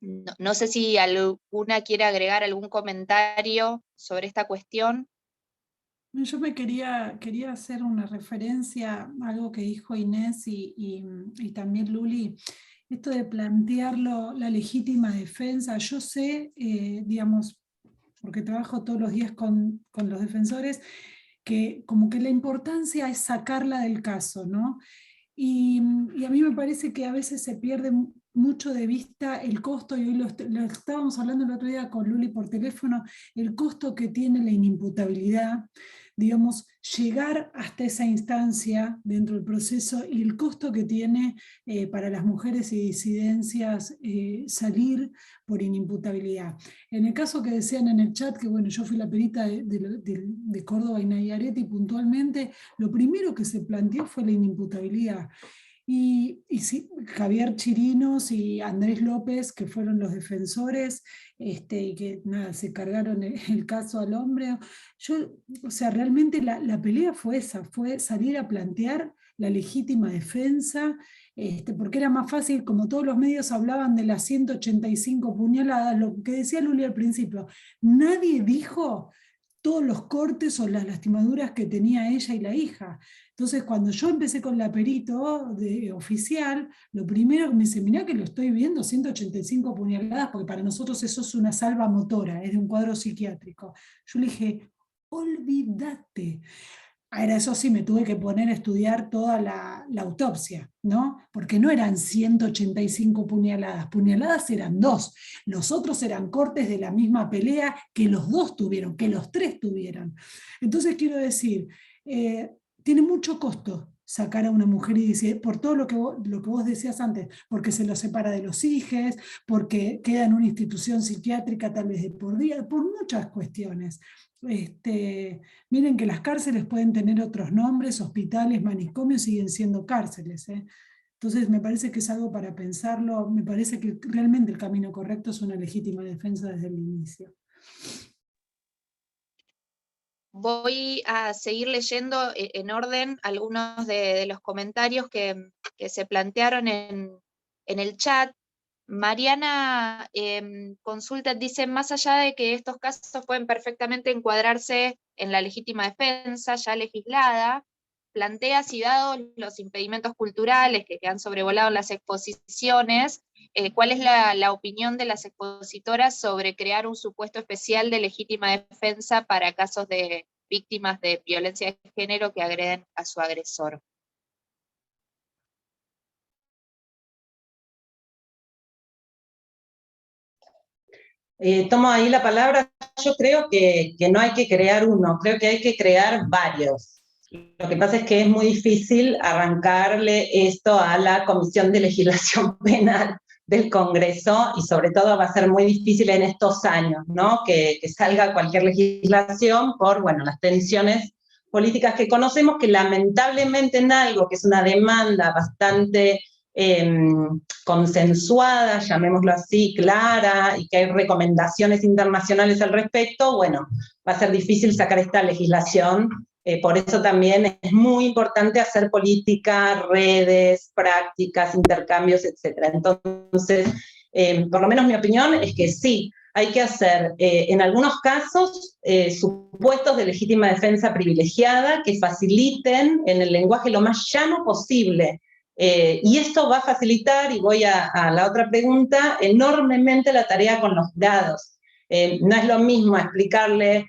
No sé si alguna quiere agregar algún comentario sobre esta cuestión. Yo me quería hacer una referencia a algo que dijo Inés y también Luli, esto de plantearlo, la legítima defensa. Yo sé, digamos, porque trabajo todos los días con los defensores, que como que la importancia es sacarla del caso, ¿no? Y a mí me parece que a veces se pierde mucho de vista el costo, y hoy lo estábamos hablando el otro día con Luli por teléfono, el costo que tiene la inimputabilidad, digamos, llegar hasta esa instancia dentro del proceso, y el costo que tiene para las mujeres y disidencias salir por inimputabilidad. En el caso que decían en el chat, que bueno, yo fui la perita de Córdoba y Nayarit, puntualmente, lo primero que se planteó fue la inimputabilidad. Y sí, Javier Chirinos y Andrés López, que fueron los defensores, y que nada, se cargaron el caso al hombre. O sea, realmente la pelea fue esa, fue salir a plantear la legítima defensa, porque era más fácil, como todos los medios hablaban de las 185 puñaladas, lo que decía Luli al principio, nadie dijo todos los cortes o las lastimaduras que tenía ella y la hija. Entonces, cuando yo empecé con la perito oficial, lo primero que me dice, mirá que lo estoy viendo, 185 puñaladas, porque para nosotros eso es una salva motora, es de un cuadro psiquiátrico. Yo le dije, olvídate. Ahora, eso sí, me tuve que poner a estudiar toda la autopsia, ¿no? Porque no eran 185 puñaladas, puñaladas eran 2, los otros eran cortes de la misma pelea que los 2 tuvieron, que los 3 tuvieron. Entonces quiero decir, tiene mucho costo sacar a una mujer y decir, por todo lo que vos decías antes, porque se lo separa de los hijos, porque queda en una institución psiquiátrica tal vez de por día, por muchas cuestiones. Miren que las cárceles pueden tener otros nombres, hospitales, manicomios, siguen siendo cárceles. Entonces me parece que es algo para pensarlo, me parece que realmente el camino correcto es una legítima defensa desde el inicio. Voy a seguir leyendo en orden algunos de los comentarios que se plantearon en el chat. Mariana consulta, dice, más allá de que estos casos pueden perfectamente encuadrarse en la legítima defensa ya legislada, plantea si dados los impedimentos culturales que han sobrevolado las exposiciones, ¿cuál es la opinión de las expositoras sobre crear un supuesto especial de legítima defensa para casos de víctimas de violencia de género que agreden a su agresor? Tomo ahí la palabra. Yo creo que no hay que crear uno, creo que hay que crear varios. Lo que pasa es que es muy difícil arrancarle esto a la Comisión de Legislación Penal del Congreso, y sobre todo va a ser muy difícil en estos años, ¿no? Que salga cualquier legislación por, bueno, las tensiones políticas que conocemos, que lamentablemente en algo que es una demanda bastante consensuada, llamémoslo así, clara, y que hay recomendaciones internacionales al respecto, bueno, va a ser difícil sacar esta legislación. Por eso también es muy importante hacer política, redes, prácticas, intercambios, etc. Entonces, por lo menos mi opinión es que sí, hay que hacer, en algunos casos, supuestos de legítima defensa privilegiada que faciliten en el lenguaje lo más llano posible. Y esto va a facilitar, y voy a la otra pregunta, enormemente la tarea con los jurados. No es lo mismo explicarle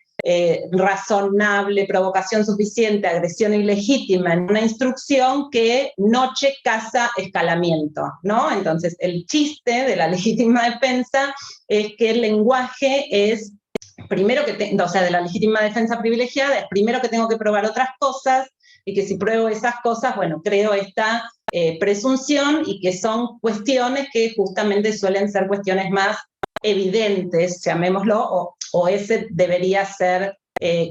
razonable, provocación suficiente, agresión ilegítima en una instrucción que noche, casa, escalamiento, ¿no? Entonces, el chiste de la legítima defensa es que el lenguaje es, primero que o sea, de la legítima defensa privilegiada, es primero que tengo que probar otras cosas, y que si pruebo esas cosas, bueno, creo esta presunción, y que son cuestiones que justamente suelen ser cuestiones más evidentes, llamémoslo, o ese debería ser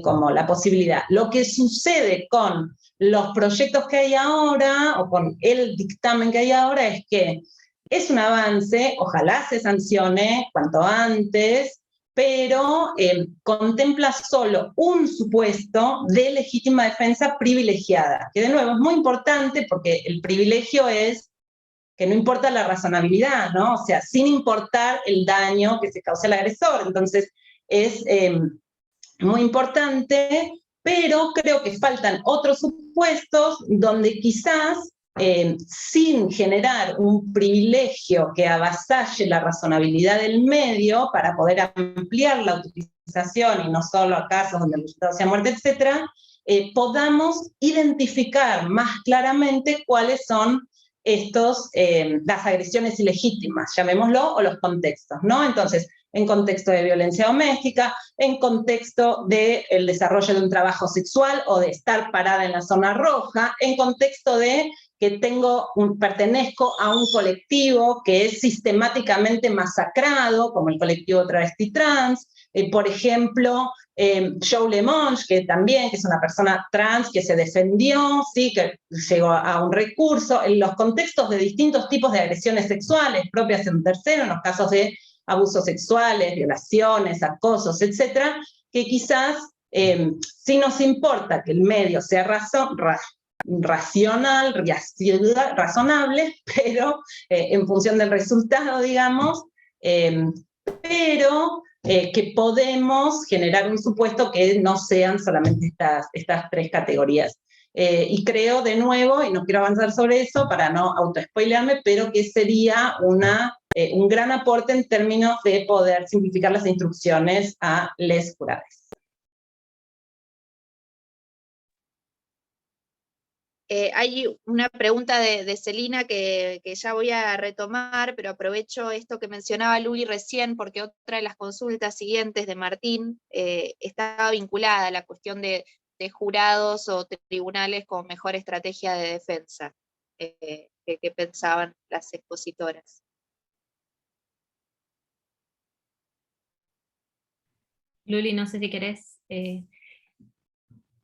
como la posibilidad. Lo que sucede con los proyectos que hay ahora, o con el dictamen que hay ahora, es que es un avance, ojalá se sancione cuanto antes, pero contempla solo un supuesto de legítima defensa privilegiada, que de nuevo es muy importante porque el privilegio es que no importa la razonabilidad, ¿no? O sea, sin importar el daño que se cause al agresor. Entonces, es muy importante, pero creo que faltan otros supuestos donde quizás, sin generar un privilegio que avasalle la razonabilidad del medio para poder ampliar la utilización y no solo a casos donde el resultado sea muerte, etc., podamos identificar más claramente cuáles son las agresiones ilegítimas, llamémoslo, o los contextos, ¿no? Entonces, en contexto de violencia doméstica, en contexto del desarrollo de un trabajo sexual o de estar parada en la zona roja, en contexto de que pertenezco a un colectivo que es sistemáticamente masacrado, como el colectivo travesti trans, por ejemplo, Joe Lemonge, que es una persona trans que se defendió, ¿sí? Que llegó a un recurso, en los contextos de distintos tipos de agresiones sexuales propias en tercero, en los casos de abusos sexuales, violaciones, acosos, etcétera, que quizás sí nos importa que el medio sea racional, razonable, pero en función del resultado, digamos, pero que podemos generar un supuesto que no sean solamente estas tres categorías. Y creo, de nuevo, y no quiero avanzar sobre eso para no autoespoilearme, pero que sería un gran aporte en términos de poder simplificar las instrucciones a les jurades. Hay una pregunta de Celina que ya voy a retomar, pero aprovecho esto que mencionaba Luli recién, porque otra de las consultas siguientes de Martín estaba vinculada a la cuestión de jurados o tribunales como mejor estrategia de defensa. ¿Qué pensaban las expositoras? Luli, no sé si querés... yo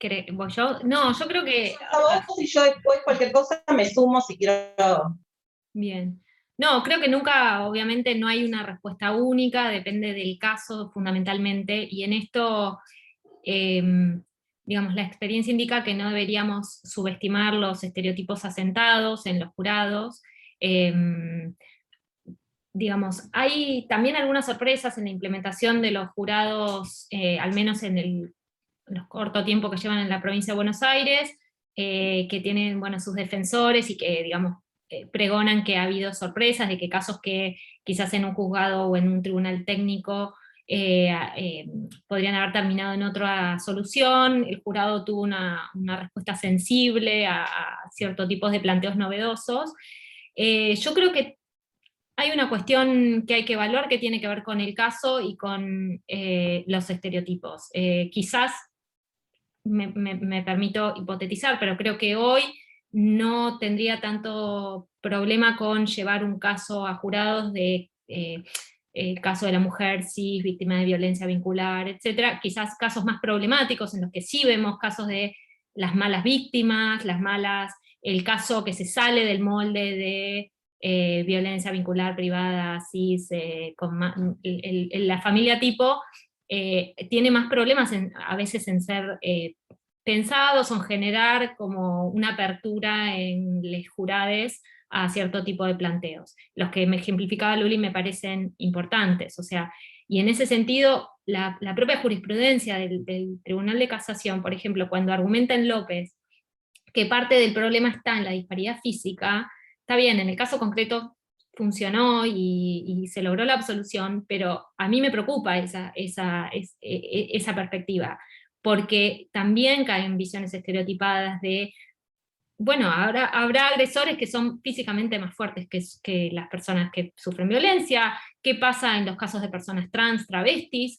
creo que... Y yo después cualquier cosa me sumo si quiero. Bien. No, creo que nunca, obviamente, no hay una respuesta única, depende del caso fundamentalmente, y en esto, digamos, la experiencia indica que no deberíamos subestimar los estereotipos asentados en los jurados. Digamos, hay también algunas sorpresas en la implementación de los jurados, al menos en los corto tiempo que llevan en la provincia de Buenos Aires, que tienen, bueno, sus defensores y que, digamos, pregonan que ha habido sorpresas, de que casos que quizás en un juzgado o en un tribunal técnico podrían haber terminado en otra solución. El jurado tuvo una respuesta sensible a ciertos tipos de planteos novedosos. Yo creo que hay una cuestión que hay que evaluar que tiene que ver con el caso y con los estereotipos. Quizás me permito hipotetizar, pero creo que hoy no tendría tanto problema con llevar un caso a jurados de el caso de la mujer cis, víctima de violencia vincular, etc. Quizás casos más problemáticos en los que sí vemos casos de las malas víctimas, el caso que se sale del molde de violencia vincular privada, cis, la familia tipo, tiene más problemas a veces en ser pensados o en generar como una apertura en les jurades a cierto tipo de planteos. Los que me ejemplificaba Luli me parecen importantes, o sea, y en ese sentido, la propia jurisprudencia del Tribunal de Casación, por ejemplo, cuando argumenta en López que parte del problema está en la disparidad física, está bien, en el caso concreto funcionó y se logró la absolución, pero a mí me preocupa esa perspectiva, porque también caen visiones estereotipadas de, bueno, habrá agresores que son físicamente más fuertes que las personas que sufren violencia. ¿Qué pasa en los casos de personas trans, travestis?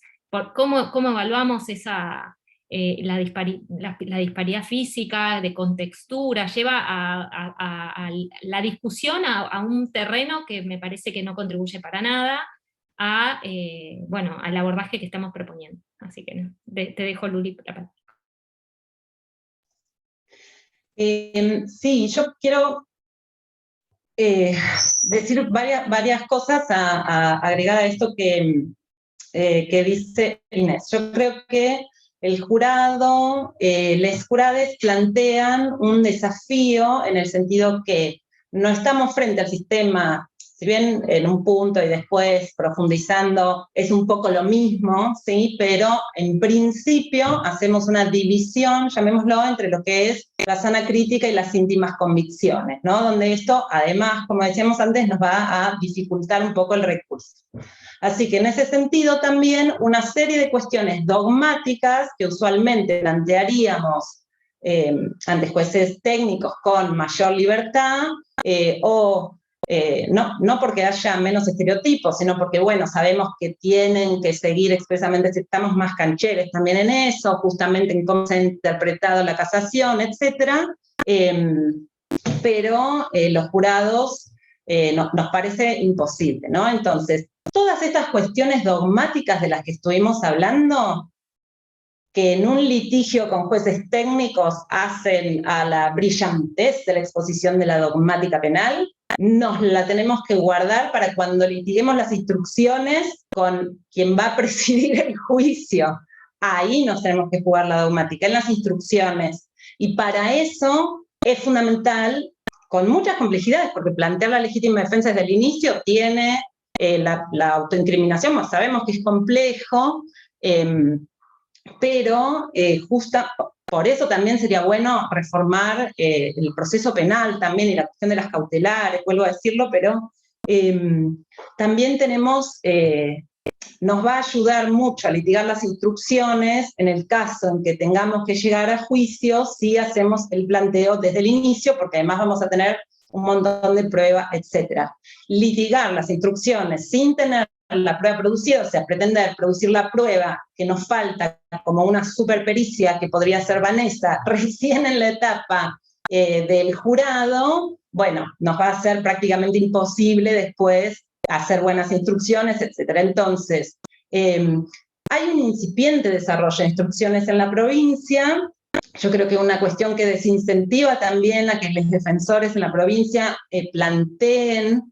¿Cómo evaluamos la disparidad física, de contextura? Lleva a la discusión a un terreno que me parece que no contribuye para nada al abordaje que estamos proponiendo. Así que te dejo, Luli, la palabra. Sí, yo quiero decir varias cosas a agregar a esto que dice Inés. Yo creo que el jurado, les jurades plantean un desafío en el sentido que no estamos frente al sistema, si bien en un punto y después profundizando es un poco lo mismo, ¿sí? Pero en principio hacemos una división, llamémoslo, entre lo que es la sana crítica y las íntimas convicciones, ¿no? Donde esto, además, como decíamos antes, nos va a dificultar un poco el recurso. Así que en ese sentido también una serie de cuestiones dogmáticas que usualmente plantearíamos ante jueces técnicos con mayor libertad, no porque haya menos estereotipos, sino porque, bueno, sabemos que tienen que seguir expresamente, si estamos más cancheros también en eso, justamente en cómo se ha interpretado la casación, etcétera, pero los jurados nos parece imposible, ¿no? Entonces, todas estas cuestiones dogmáticas de las que estuvimos hablando, que en un litigio con jueces técnicos hacen a la brillantez de la exposición de la dogmática penal, nos la tenemos que guardar para cuando litiguemos las instrucciones con quien va a presidir el juicio. Ahí nos tenemos que jugar la dogmática, en las instrucciones. Y para eso es fundamental, con muchas complejidades, porque plantear la legítima defensa desde el inicio tiene la autoincriminación, pues sabemos que es complejo, pero justo por eso también sería bueno reformar el proceso penal también y la cuestión de las cautelares, vuelvo a decirlo, pero también nos va a ayudar mucho a litigar las instrucciones en el caso en que tengamos que llegar a juicio si hacemos el planteo desde el inicio, porque además vamos a tener un montón de pruebas, etc. Litigar las instrucciones sin tener la prueba producida, o sea, pretender producir la prueba que nos falta como una superpericia que podría ser Vanessa, recién en la etapa del jurado, bueno, nos va a ser prácticamente imposible después hacer buenas instrucciones, etc. Entonces, hay un incipiente desarrollo de instrucciones en la provincia. Yo creo que una cuestión que desincentiva también a que los defensores en la provincia planteen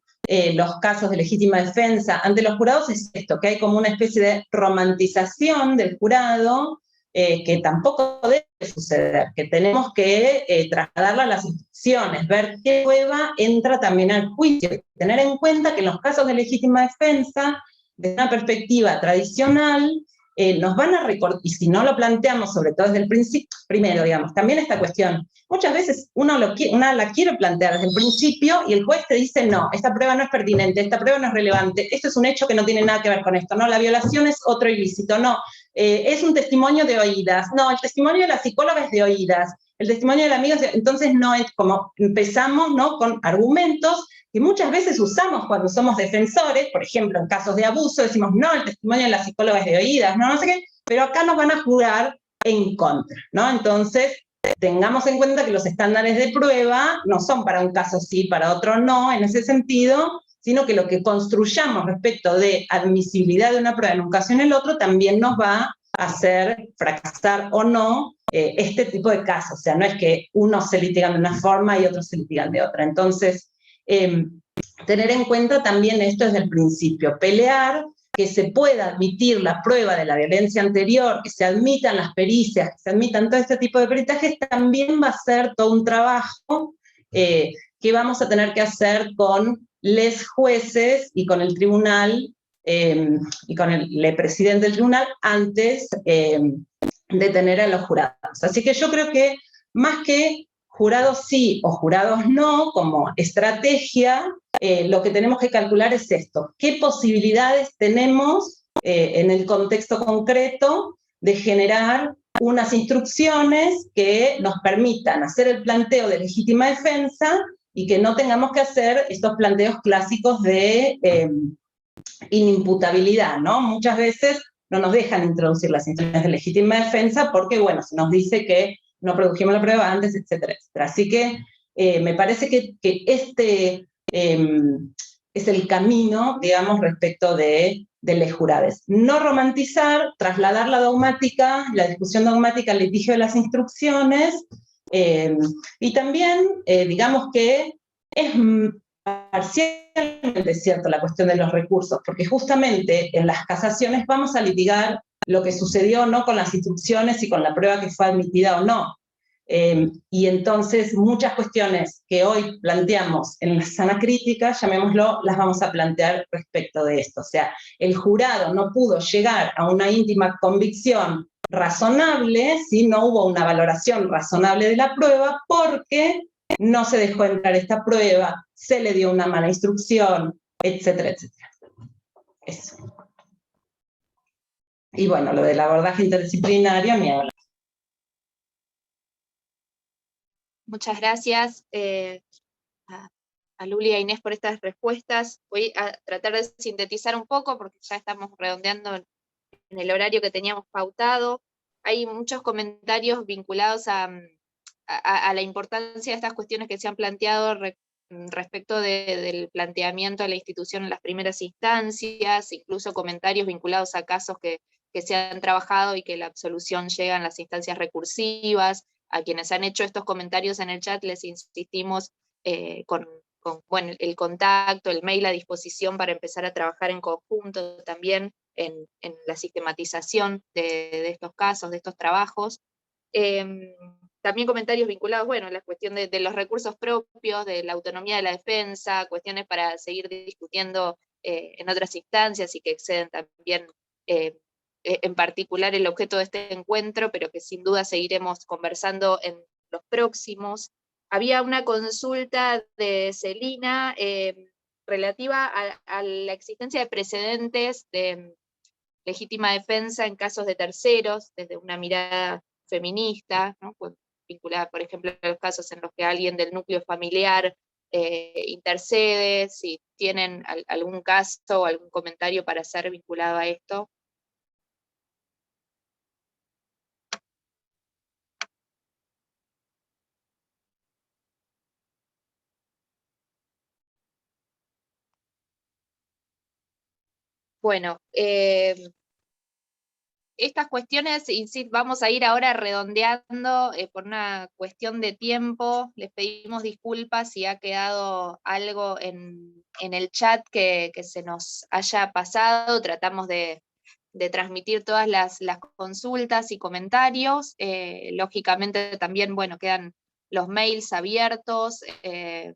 los casos de legítima defensa ante los jurados es esto, que hay como una especie de romantización del jurado que tampoco debe suceder, que tenemos que trasladarla a las instrucciones, ver qué prueba entra también al juicio, tener en cuenta que en los casos de legítima defensa, desde una perspectiva tradicional, nos van a recordar, y si no lo planteamos, sobre todo desde el principio, primero, digamos, también esta cuestión, muchas veces una la quiere plantear desde el principio y el juez te dice, no, esta prueba no es pertinente, esta prueba no es relevante, esto es un hecho que no tiene nada que ver con esto, no, la violación es otro ilícito, no, es un testimonio de oídas, no, el testimonio de la psicóloga es de oídas, el testimonio del amigo es de... Entonces no es como empezamos, ¿no?, con argumentos que muchas veces usamos cuando somos defensores, por ejemplo, en casos de abuso, decimos, no, el testimonio de la psicóloga es de oídas, no sé qué, pero acá nos van a jugar en contra, ¿no? Entonces, tengamos en cuenta que los estándares de prueba no son para un caso sí, para otro no, en ese sentido, sino que lo que construyamos respecto de admisibilidad de una prueba en un caso y en el otro también nos va a hacer fracasar o no este tipo de casos. O sea, no es que unos se litigan de una forma y otros se litigan de otra. Entonces, tener en cuenta también esto desde el principio, pelear que se pueda admitir la prueba de la violencia anterior, que se admitan las pericias, que se admitan todo este tipo de peritajes, también va a ser todo un trabajo que vamos a tener que hacer con les jueces y con el tribunal y con el presidente del tribunal antes de tener a los jurados. Así que yo creo que más que jurados sí o jurados no, como estrategia, lo que tenemos que calcular es esto. ¿Qué posibilidades tenemos en el contexto concreto de generar unas instrucciones que nos permitan hacer el planteo de legítima defensa y que no tengamos que hacer estos planteos clásicos de inimputabilidad, ¿no? Muchas veces no nos dejan introducir las instrucciones de legítima defensa porque, bueno, se nos dice que no produjimos la prueba antes, etcétera, etcétera. Así que me parece que este es el camino, digamos, respecto de les jurades. No romantizar, trasladar la dogmática, la discusión dogmática al litigio de las instrucciones, y también, digamos que es parcialmente cierto la cuestión de los recursos, porque justamente en las casaciones vamos a litigar lo que sucedió no con las instrucciones y con la prueba que fue admitida o no. Y entonces muchas cuestiones que hoy planteamos en la sana crítica, llamémoslo, las vamos a plantear respecto de esto. O sea, el jurado no pudo llegar a una íntima convicción razonable si no hubo una valoración razonable de la prueba porque no se dejó entrar esta prueba, se le dio una mala instrucción, etcétera, etcétera. Eso. Y bueno, lo del abordaje interdisciplinario, ni hablar. Muchas gracias a Luli y a Inés por estas respuestas. Voy a tratar de sintetizar un poco porque ya estamos redondeando en el horario que teníamos pautado. Hay muchos comentarios vinculados a la importancia de estas cuestiones que se han planteado respecto del planteamiento de la institución en las primeras instancias, incluso comentarios vinculados a casos que se han trabajado y que la absolución llega en las instancias recursivas. A quienes han hecho estos comentarios en el chat les insistimos con bueno, el contacto, el mail a disposición para empezar a trabajar en conjunto también en la sistematización de estos casos, de estos trabajos. También comentarios vinculados, bueno, a la cuestión de los recursos propios, de la autonomía de la defensa, cuestiones para seguir discutiendo en otras instancias y que exceden también en particular el objeto de este encuentro, pero que sin duda seguiremos conversando en los próximos. Había una consulta de Celina relativa a la existencia de precedentes de legítima defensa en casos de terceros, desde una mirada feminista, ¿no? Pues, vinculada, por ejemplo, a los casos en los que alguien del núcleo familiar intercede, si tienen algún caso o algún comentario para hacer vinculado a esto. Bueno, estas cuestiones, vamos a ir ahora redondeando por una cuestión de tiempo. Les pedimos disculpas si ha quedado algo en el chat que se nos haya pasado. Tratamos de transmitir todas las consultas y comentarios. Lógicamente también, bueno, quedan los mails abiertos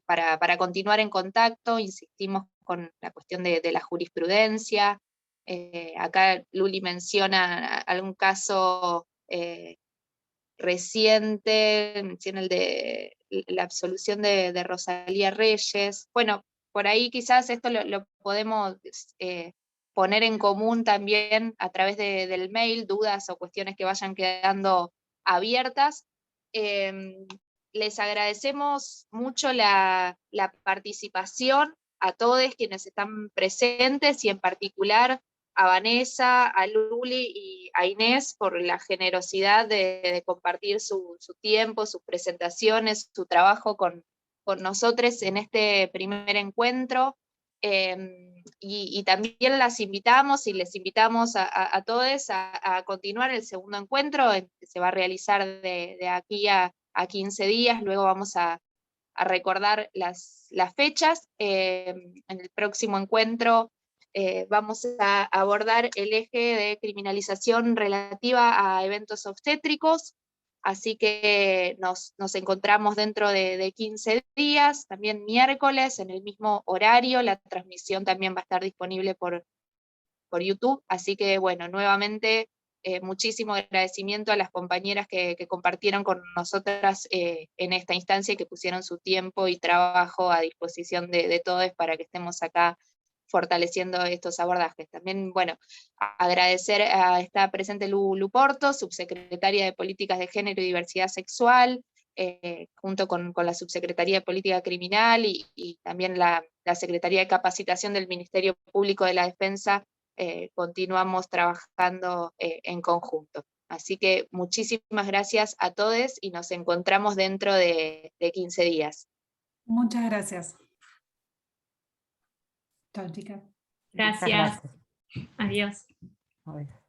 para continuar en contacto. Insistimos con la cuestión de la jurisprudencia. Acá Luli menciona algún caso reciente, menciona el de la absolución de Rosalía Reyes. Bueno, por ahí quizás esto lo podemos poner en común también a través del mail, dudas o cuestiones que vayan quedando abiertas. Les agradecemos mucho la participación a todos quienes están presentes y en particular a Vanessa, a Luli y a Inés por la generosidad de compartir su tiempo, sus presentaciones, su trabajo con nosotros en este primer encuentro. Y también las invitamos y les invitamos a todos a continuar el segundo encuentro que se va a realizar de aquí a 15 días. Luego vamos a recordar las fechas. En el próximo encuentro vamos a abordar el eje de criminalización relativa a eventos obstétricos, así que nos encontramos dentro de 15 días, también miércoles, en el mismo horario. La transmisión también va a estar disponible por YouTube, así que bueno, nuevamente muchísimo agradecimiento a las compañeras que compartieron con nosotras en esta instancia y que pusieron su tiempo y trabajo a disposición de todos para que estemos acá fortaleciendo estos abordajes. También, bueno, agradecer a esta presente Lu Porto, subsecretaria de Políticas de Género y Diversidad Sexual, junto con la Subsecretaría de Política Criminal y también la Secretaría de Capacitación del Ministerio Público de la Defensa. Continuamos trabajando en conjunto. Así que muchísimas gracias a todos y nos encontramos dentro de 15 días. Muchas gracias. Chao, chicas. Gracias. Adiós. Adiós.